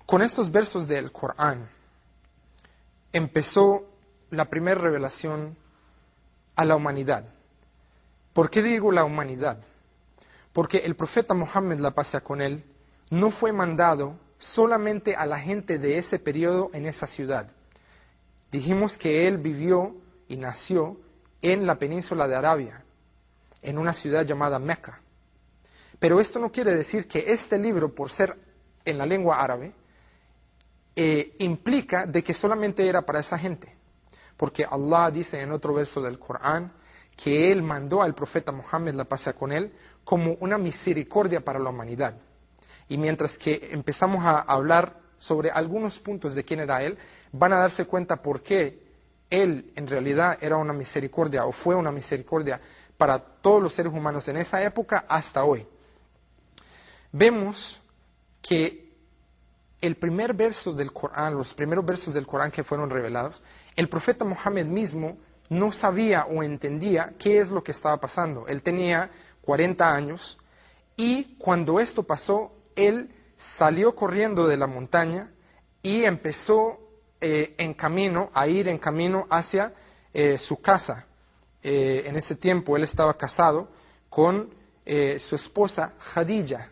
Con estos versos del Corán empezó la primera revelación a la humanidad. ¿Por qué digo la humanidad? Porque el profeta Mohammed, la paz sea con él, no fue mandado solamente a la gente de ese periodo en esa ciudad. Dijimos que él vivió y nació en la península de Arabia, en una ciudad llamada Meca. Pero esto no quiere decir que este libro, por ser en la lengua árabe, implica de que solamente era para esa gente. porque Allah dice en otro verso del Corán que Él mandó al profeta Muhammad, la paz sea con él, como una misericordia para la humanidad. Y mientras que empezamos a hablar sobre algunos puntos de quién era Él, van a darse cuenta por qué Él en realidad era una misericordia o fue una misericordia para todos los seres humanos en esa época hasta hoy. Vemos que el primer verso del Corán, los primeros versos del Corán que fueron revelados, el profeta Muhammad mismo no sabía o entendía qué es lo que estaba pasando. Él tenía 40 años y cuando esto pasó, él salió corriendo de la montaña y empezó a ir en camino hacia su casa. En ese tiempo él estaba casado con su esposa Khadija.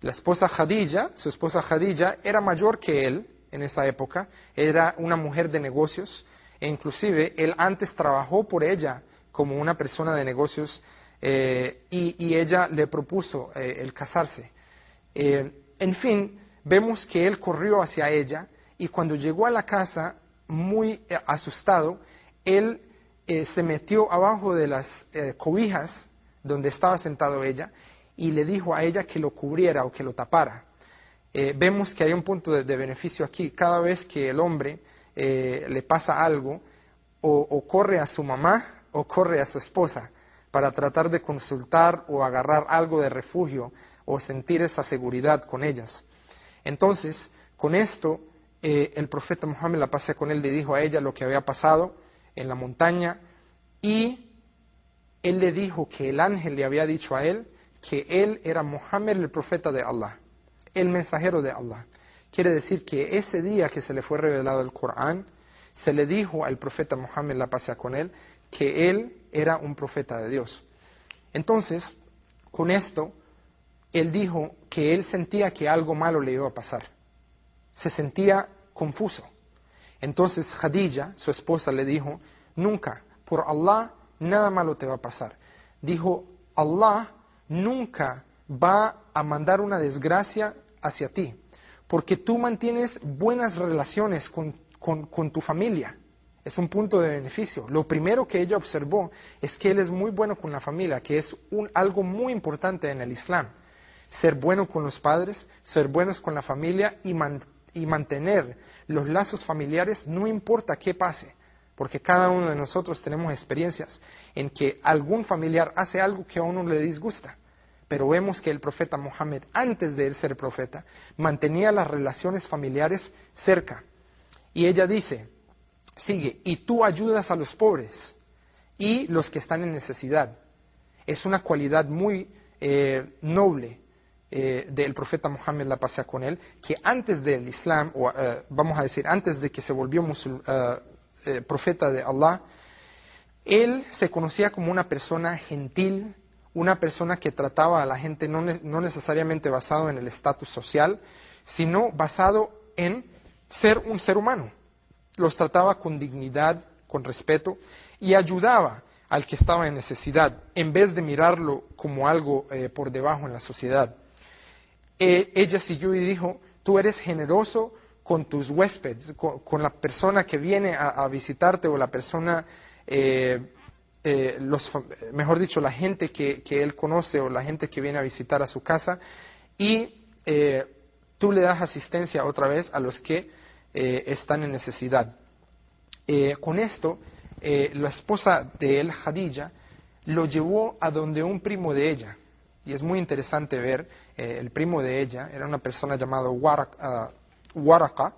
La esposa Khadija, su esposa Khadija era mayor que él en esa época, era una mujer de negocios e inclusive él antes trabajó por ella como una persona de negocios y ella le propuso el casarse. En fin, vemos que él corrió hacia ella y cuando llegó a la casa, muy asustado, él se metió abajo de las cobijas donde estaba sentado ella y le dijo a ella que lo cubriera o que lo tapara. Vemos que hay un punto de beneficio aquí. Cada vez que el hombre le pasa algo, o corre a su mamá o corre a su esposa para tratar de consultar o agarrar algo de refugio o sentir esa seguridad con ellas. Entonces, con esto, el profeta Muhammad, la paz sea con él, le dijo a ella lo que había pasado en la montaña y él le dijo que el ángel le había dicho a él que él era Muhammad, el profeta de Allah, el mensajero de Allah. Quiere decir que ese día que se le fue revelado el Corán, se le dijo al profeta Muhammad, la paz sea con él, que él era un profeta de Dios. Entonces, con esto, él dijo que él sentía que algo malo le iba a pasar. Se sentía confuso. Entonces Khadija, su esposa, le dijo, nunca, por Allah, nada malo te va a pasar. Dijo, Allah nunca va a mandar una desgracia hacia ti, porque tú mantienes buenas relaciones con tu familia. Es un punto de beneficio. Lo primero que ella observó es que él es muy bueno con la familia, que es algo muy importante en el Islam. Ser bueno con los padres, ser buenos con la familia y mantener los lazos familiares, no importa qué pase, porque cada uno de nosotros tenemos experiencias en que algún familiar hace algo que a uno le disgusta. Pero vemos que el profeta Muhammad, antes de él ser profeta, mantenía las relaciones familiares cerca. Y ella dice, sigue, y tú ayudas a los pobres y los que están en necesidad. Es una cualidad muy noble del profeta Muhammad, la paz sea con él, que antes del Islam, o vamos a decir, antes de que se volvió profeta de Allah, él se conocía como una persona gentil, una persona que trataba a la gente no necesariamente basado en el estatus social, sino basado en ser un ser humano. Los trataba con dignidad, con respeto y ayudaba al que estaba en necesidad, en vez de mirarlo como algo por debajo en la sociedad. Ella siguió y dijo, tú eres generoso con tus huéspedes, con la persona que viene a visitarte o la persona, mejor dicho, la gente que él conoce o la gente que viene a visitar a su casa y tú le das asistencia otra vez a los que están en necesidad. Con esto, la esposa de él, Khadija, lo llevó a donde un primo de ella. Y es muy interesante ver, el primo de ella era una persona llamada Waraqa.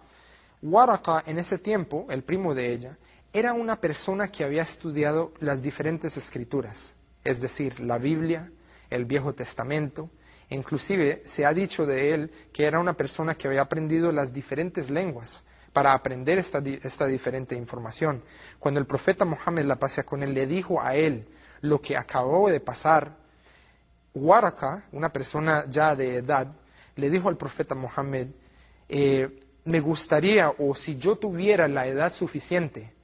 Waraqa, en ese tiempo, el primo de ella, era una persona que había estudiado las diferentes escrituras, es decir, la Biblia, el Viejo Testamento. Inclusive se ha dicho de él que era una persona que había aprendido las diferentes lenguas para aprender esta diferente información. Cuando el profeta Muhammad, la paz sea con él, le dijo a él lo que acabó de pasar, Waraqa, una persona ya de edad, le dijo al profeta Muhammad, me gustaría, o si yo tuviera la edad suficiente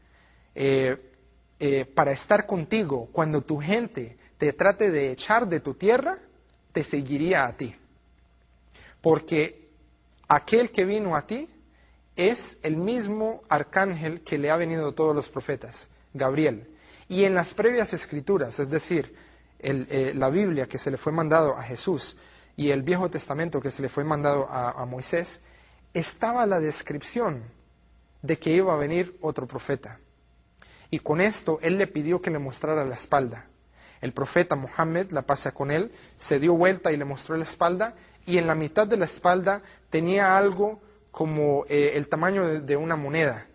para estar contigo, cuando tu gente te trate de echar de tu tierra, te seguiría a ti. Porque aquel que vino a ti es el mismo arcángel que le ha venido a todos los profetas, Gabriel. Y en las previas escrituras, es decir, la Biblia que se le fue mandado a Jesús y el Viejo Testamento que se le fue mandado a Moisés, estaba la descripción de que iba a venir otro profeta. Y con esto él le pidió que le mostrara la espalda. El profeta Muhammad, la paz sea con él, se dio vuelta y le mostró la espalda, y en la mitad de la espalda tenía algo como el tamaño de una moneda,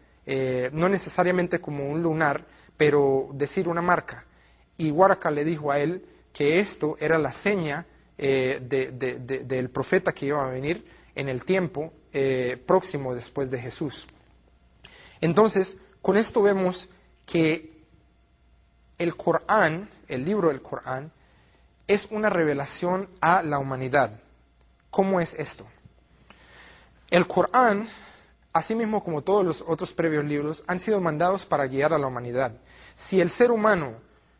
no necesariamente como un lunar, pero decir una marca. Y Waraka le dijo a él que esto era la seña del profeta que iba a venir en el tiempo próximo después de Jesús. Entonces, con esto vemos que el Corán, el libro del Corán, es una revelación a la humanidad. ¿Cómo es esto? El Corán, así mismo como todos los otros previos libros, han sido mandados para guiar a la humanidad. Si el ser humano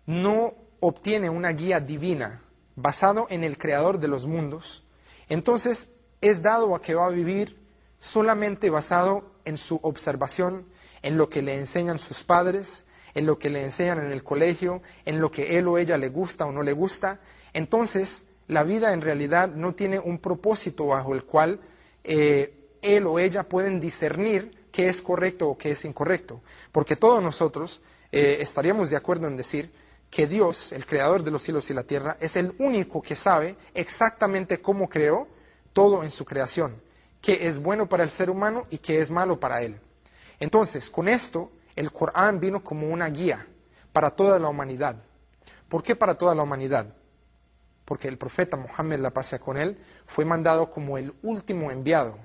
no obtiene una guía divina basado en el Creador de los mundos, entonces es dado a que va a vivir solamente basado en su observación, en lo que le enseñan sus padres, en lo que le enseñan en el colegio, en lo que él o ella le gusta o no le gusta. Entonces, la vida en realidad no tiene un propósito bajo el cual él o ella pueden discernir qué es correcto o qué es incorrecto. Porque todos nosotros estaríamos de acuerdo en decir que Dios, el creador de los cielos y la tierra, es el único que sabe exactamente cómo creó todo en su creación, qué es bueno para el ser humano y qué es malo para él. Entonces, con esto, el Corán vino como una guía para toda la humanidad. ¿Por qué para toda la humanidad? Porque el profeta Muhammad, la paz sea con él, fue mandado como el último enviado,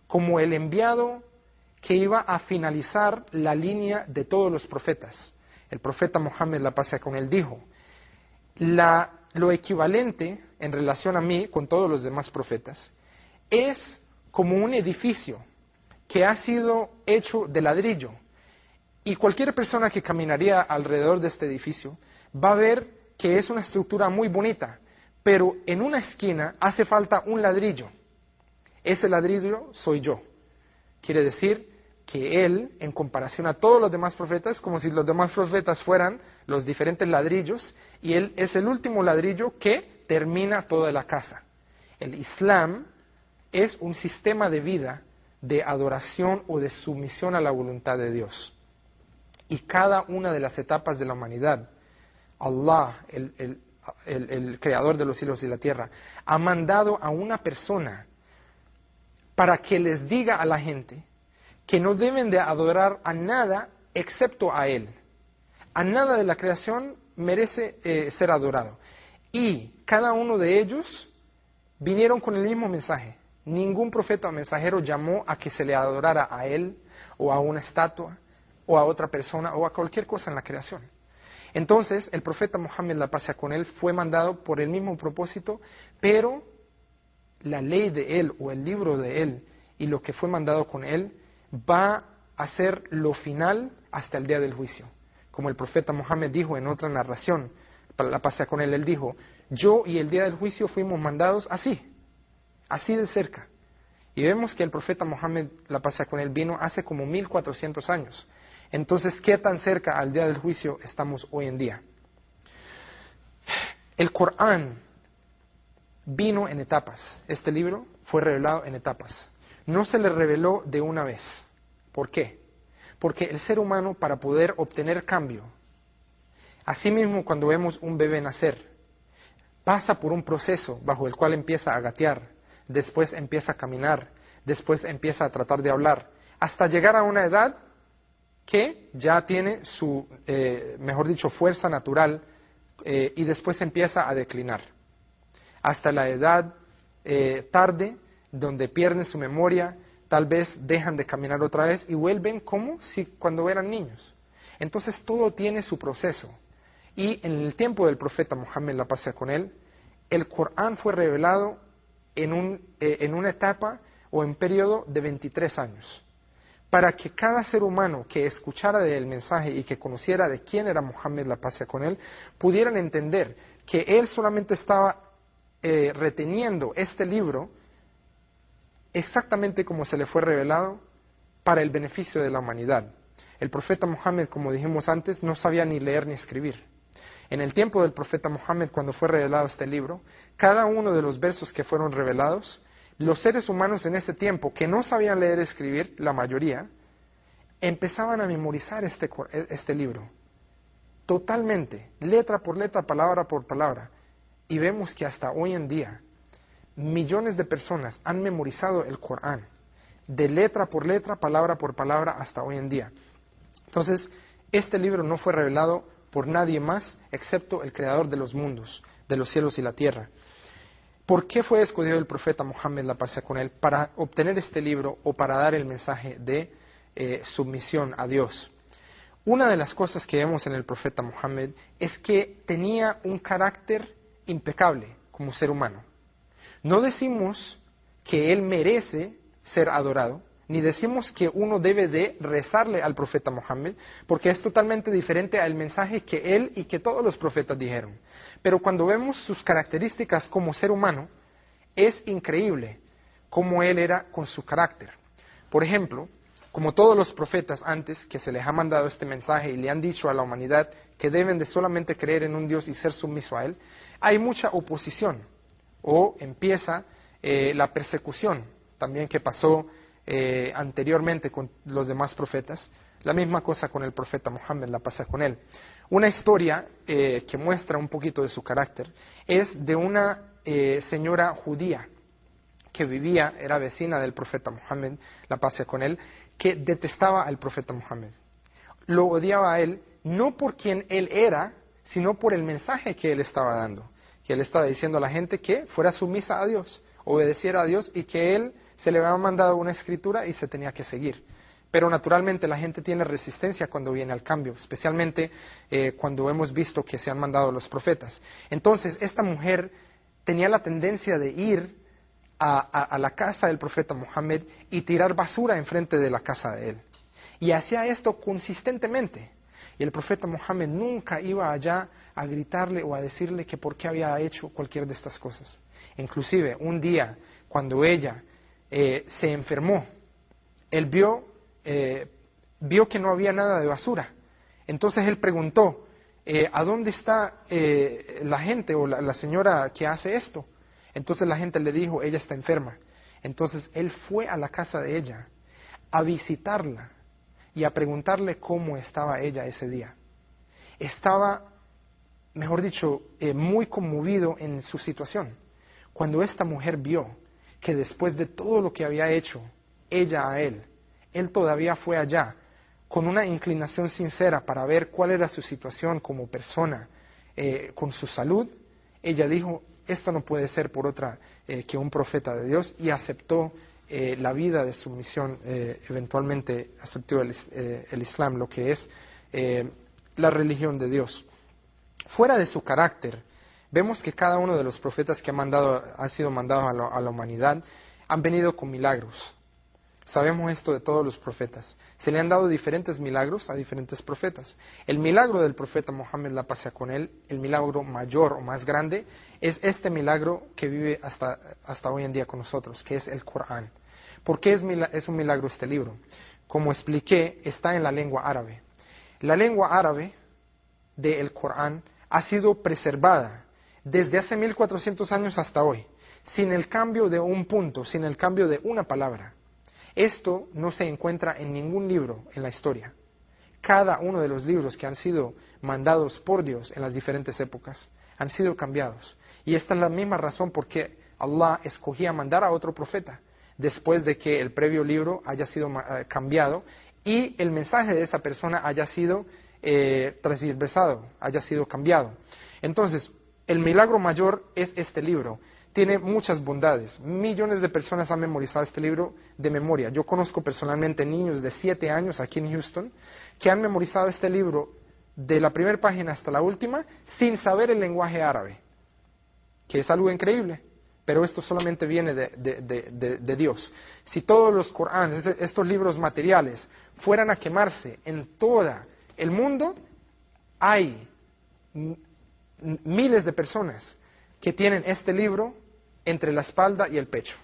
como el enviado que iba a finalizar la línea de todos los profetas. El profeta Muhammad, la paz sea con él, dijo, lo equivalente en relación a mí con todos los demás profetas es como un edificio que ha sido hecho de ladrillo. Y cualquier persona que caminaría alrededor de este edificio va a ver que es una estructura muy bonita, pero en una esquina hace falta un ladrillo. Ese ladrillo soy yo. Quiere decir que él, en comparación a todos los demás profetas, como si los demás profetas fueran los diferentes ladrillos, y él es el último ladrillo que termina toda la casa. El Islam es un sistema de vida de adoración o de sumisión a la voluntad de Dios. Y cada una de las etapas de la humanidad, Allah, el creador de los cielos y la tierra, ha mandado a una persona para que les diga a la gente que no deben de adorar a nada excepto a Él. A nada de la creación merece ser adorado. Y cada uno de ellos vinieron con el mismo mensaje. Ningún profeta o mensajero llamó a que se le adorara a Él o a una estatua o a otra persona o a cualquier cosa en la creación. Entonces, el profeta Muhammad, la paz sea con él, fue mandado por el mismo propósito, pero la ley de él o el libro de él y lo que fue mandado con él va a ser lo final hasta el día del juicio. Como el profeta Muhammad dijo en otra narración, la paz sea con él, él dijo, yo y el día del juicio fuimos mandados así de cerca. Y vemos que el profeta Muhammad, la paz sea con él, vino hace como 1400 años. Entonces, ¿qué tan cerca al día del juicio estamos hoy en día? El Corán vino en etapas. Este libro fue revelado en etapas. No se le reveló de una vez. ¿Por qué? Porque el ser humano, para poder obtener cambio, asimismo cuando vemos un bebé nacer, pasa por un proceso bajo el cual empieza a gatear, después empieza a caminar, después empieza a tratar de hablar, hasta llegar a una edad que ya tiene su, mejor dicho, fuerza natural y después empieza a declinar. Hasta la edad tarde, donde pierden su memoria, tal vez dejan de caminar otra vez y vuelven como si cuando eran niños. Entonces todo tiene su proceso. Y en el tiempo del profeta Muhammad, la paz sea con él, el Corán fue revelado en una etapa o en periodo de 23 años. Para que cada ser humano que escuchara del mensaje y que conociera de quién era Muhammad, la paz sea con él, pudieran entender que él solamente estaba reteniendo este libro exactamente como se le fue revelado para el beneficio de la humanidad. El profeta Muhammad, como dijimos antes, no sabía ni leer ni escribir. En el tiempo del profeta Muhammad, cuando fue revelado este libro, cada uno de los versos que fueron revelados, los seres humanos en ese tiempo, que no sabían leer y escribir, la mayoría, empezaban a memorizar este libro. Totalmente, letra por letra, palabra por palabra. Y vemos que hasta hoy en día, millones de personas han memorizado el Corán, de letra por letra, palabra por palabra, hasta hoy en día. Entonces, este libro no fue revelado por nadie más, excepto el Creador de los mundos, de los cielos y la tierra. ¿Por qué fue escogido el profeta Muhammad, la paz sea con él, para obtener este libro o para dar el mensaje de sumisión a Dios? Una de las cosas que vemos en el profeta Muhammad es que tenía un carácter impecable como ser humano. No decimos que él merece ser adorado, ni decimos que uno debe de rezarle al profeta Muhammad, porque es totalmente diferente al mensaje que él y que todos los profetas dijeron. Pero cuando vemos sus características como ser humano, es increíble cómo él era con su carácter. Por ejemplo, como todos los profetas antes que se les ha mandado este mensaje y le han dicho a la humanidad que deben de solamente creer en un Dios y ser sumiso a Él, hay mucha oposición, o empieza la persecución, también que pasó anteriormente con los demás profetas. La misma cosa con el profeta Muhammad, la pasa con él. Una historia que muestra un poquito de su carácter es de una señora judía que vivía, era vecina del profeta Muhammad, la paz con él, que detestaba al profeta Muhammad. Lo odiaba a él, no por quien él era, sino por el mensaje que él estaba dando. Que él estaba diciendo a la gente que fuera sumisa a Dios, obedeciera a Dios y que él se le había mandado una escritura y se tenía que seguir. Pero naturalmente la gente tiene resistencia cuando viene al cambio, especialmente cuando hemos visto que se han mandado los profetas. Entonces, esta mujer tenía la tendencia de ir a la casa del profeta Muhammad y tirar basura enfrente de la casa de él. Y hacía esto consistentemente. Y el profeta Muhammad nunca iba allá a gritarle o a decirle que por qué había hecho cualquier de estas cosas. Inclusive, un día, cuando ella se enfermó, él vio que no había nada de basura. Entonces él preguntó, ¿a dónde está la gente o la señora que hace esto? Entonces la gente le dijo, ella está enferma. Entonces él fue a la casa de ella a visitarla y a preguntarle cómo estaba ella ese día. Estaba, mejor dicho, muy conmovido en su situación. Cuando esta mujer vio que después de todo lo que había hecho ella a él todavía fue allá con una inclinación sincera para ver cuál era su situación como persona, con su salud, ella dijo, esto no puede ser por otra que un profeta de Dios, y aceptó la vida de sumisión, eventualmente aceptó el Islam, lo que es la religión de Dios. Fuera de su carácter, vemos que cada uno de los profetas que ha sido mandado a la humanidad han venido con milagros. Sabemos esto de todos los profetas. Se le han dado diferentes milagros a diferentes profetas. El milagro del profeta Muhammad, la paz sea con él, el milagro mayor o más grande, es este milagro que vive hasta hoy en día con nosotros, que es el Corán. ¿Por qué es un milagro este libro? Como expliqué, está en la lengua árabe. La lengua árabe del Corán ha sido preservada desde hace 1400 años hasta hoy, sin el cambio de un punto, sin el cambio de una palabra. Esto no se encuentra en ningún libro en la historia. Cada uno de los libros que han sido mandados por Dios en las diferentes épocas han sido cambiados. Y esta es la misma razón por qué Allah escogía mandar a otro profeta después de que el previo libro haya sido cambiado y el mensaje de esa persona haya sido transversado, haya sido cambiado. Entonces, el milagro mayor es este libro. Tiene muchas bondades. Millones de personas han memorizado este libro de memoria. Yo conozco personalmente niños de 7 años aquí en Houston que han memorizado este libro de la primera página hasta la última sin saber el lenguaje árabe, que es algo increíble. Pero esto solamente viene de Dios. Si todos los Coranes, estos libros materiales, fueran a quemarse en todo el mundo, hay miles de personas que tienen este libro entre la espalda y el pecho.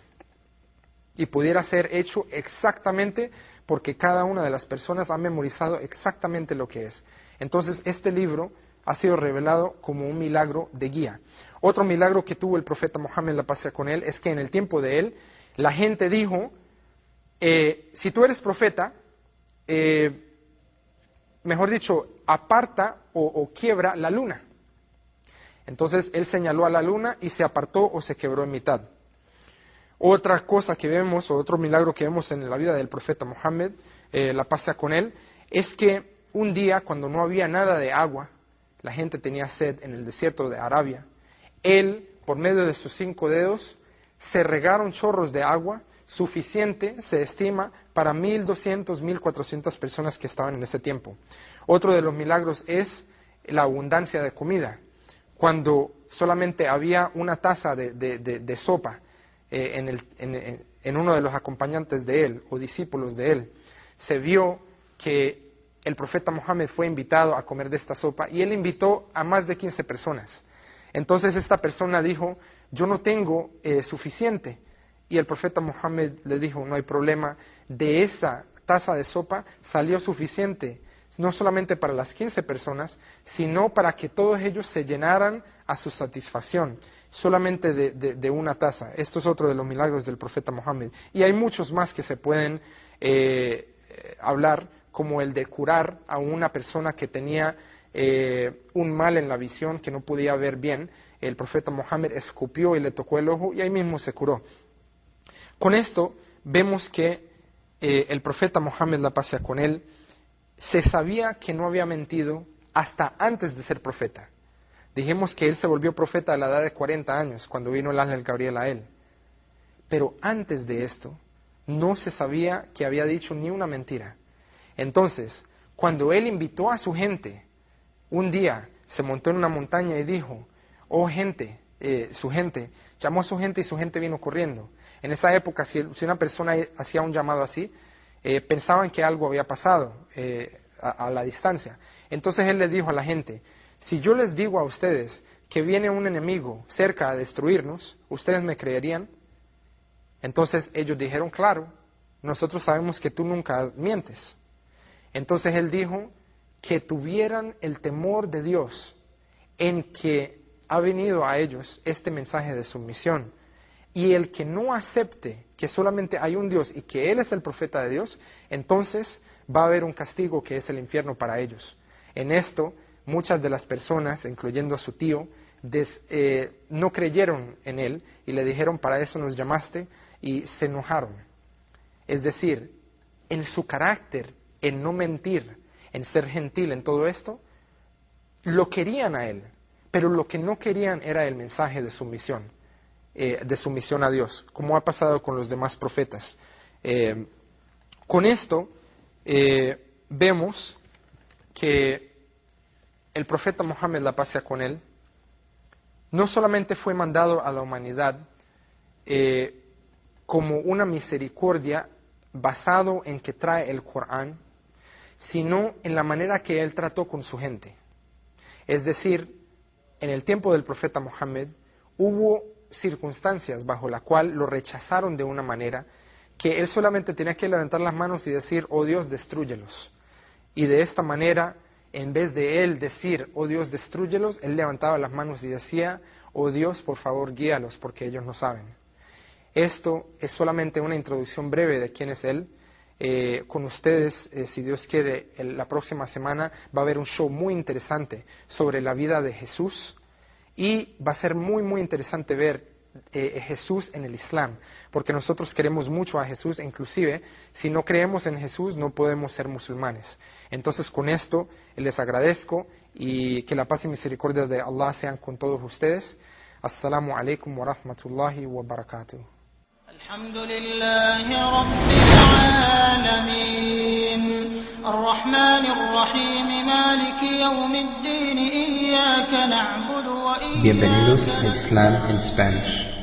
y pudiera ser hecho exactamente porque cada una de las personas ha memorizado exactamente lo que es. Entonces, este libro ha sido revelado como un milagro de guía. Otro milagro que tuvo el profeta Muhammad, la paz sea con él, es que en el tiempo de él, la gente dijo, si tú eres profeta, mejor dicho, aparta o quiebra la luna. Entonces, él señaló a la luna y se apartó o se quebró en mitad. Otra cosa que vemos, o otro milagro que vemos en la vida del profeta Muhammad, la paz sea con él, es que un día, cuando no había nada de agua, la gente tenía sed en el desierto de Arabia, él, por medio de sus 5 dedos, se regaron chorros de agua suficiente, se estima, para 1.200, 1.400 personas que estaban en ese tiempo. Otro de los milagros es la abundancia de comida. Cuando solamente había una taza de sopa en uno de los acompañantes de él o discípulos de él, se vio que el profeta Muhammad fue invitado a comer de esta sopa y él invitó a más de 15 personas. Entonces esta persona dijo, yo no tengo suficiente. Y el profeta Muhammad le dijo, no hay problema, de esa taza de sopa salió suficiente, no solamente para las 15 personas, sino para que todos ellos se llenaran a su satisfacción, solamente de una taza. Esto es otro de los milagros del profeta Muhammad. Y hay muchos más que se pueden hablar, como el de curar a una persona que tenía un mal en la visión, que no podía ver bien. El profeta Muhammad escupió y le tocó el ojo y ahí mismo se curó. Con esto vemos que el profeta Muhammad, la paz sea con él, se sabía que no había mentido hasta antes de ser profeta. Dijimos que él se volvió profeta a la edad de 40 años, cuando vino el ángel Gabriel a él. Pero antes de esto, no se sabía que había dicho ni una mentira. Entonces, cuando él invitó a su gente, un día se montó en una montaña y dijo, oh gente, su gente, llamó a su gente y su gente vino corriendo. En esa época, si una persona hacía un llamado así, pensaban que algo había pasado a la distancia. Entonces él les dijo a la gente, si yo les digo a ustedes que viene un enemigo cerca a destruirnos, ¿ustedes me creerían? Entonces ellos dijeron, claro, nosotros sabemos que tú nunca mientes. Entonces él dijo que tuvieran el temor de Dios en que ha venido a ellos este mensaje de sumisión. Y el que no acepte que solamente hay un Dios y que Él es el profeta de Dios, entonces va a haber un castigo que es el infierno para ellos. En esto, muchas de las personas, incluyendo a su tío, no creyeron en Él y le dijeron, para eso nos llamaste, y se enojaron. Es decir, en su carácter, en no mentir, en ser gentil, en todo esto, lo querían a Él, pero lo que no querían era el mensaje de sumisión a Dios, como ha pasado con los demás profetas. Con esto vemos que el profeta Muhammad, la paz sea con él, no solamente fue mandado a la humanidad como una misericordia basado en que trae el Corán, sino en la manera que él trató con su gente. Es decir, en el tiempo del profeta Muhammad hubo circunstancias bajo la cual lo rechazaron de una manera que él solamente tenía que levantar las manos y decir, oh Dios, destrúyelos. Y de esta manera, en vez de él decir, oh Dios, destrúyelos, él levantaba las manos y decía, oh Dios, por favor, guíalos, porque ellos no saben. Esto es solamente una introducción breve de quién es él. Con ustedes, si Dios quiere, la próxima semana va a haber un show muy interesante sobre la vida de Jesús. Y va a ser muy, muy interesante ver Jesús en el Islam, porque nosotros queremos mucho a Jesús, inclusive si no creemos en Jesús no podemos ser musulmanes. Entonces con esto les agradezco y que la paz y misericordia de Allah sean con todos ustedes. Assalamu alaikum wa rahmatullahi wa barakatuh. Alhamdulillahi Rabbil Alamin Ar-Rahmanir Rahim Maliki Yawmiddin Iyyaka na'budu wa iyyaka Bienvenidos a Islam en Spanish.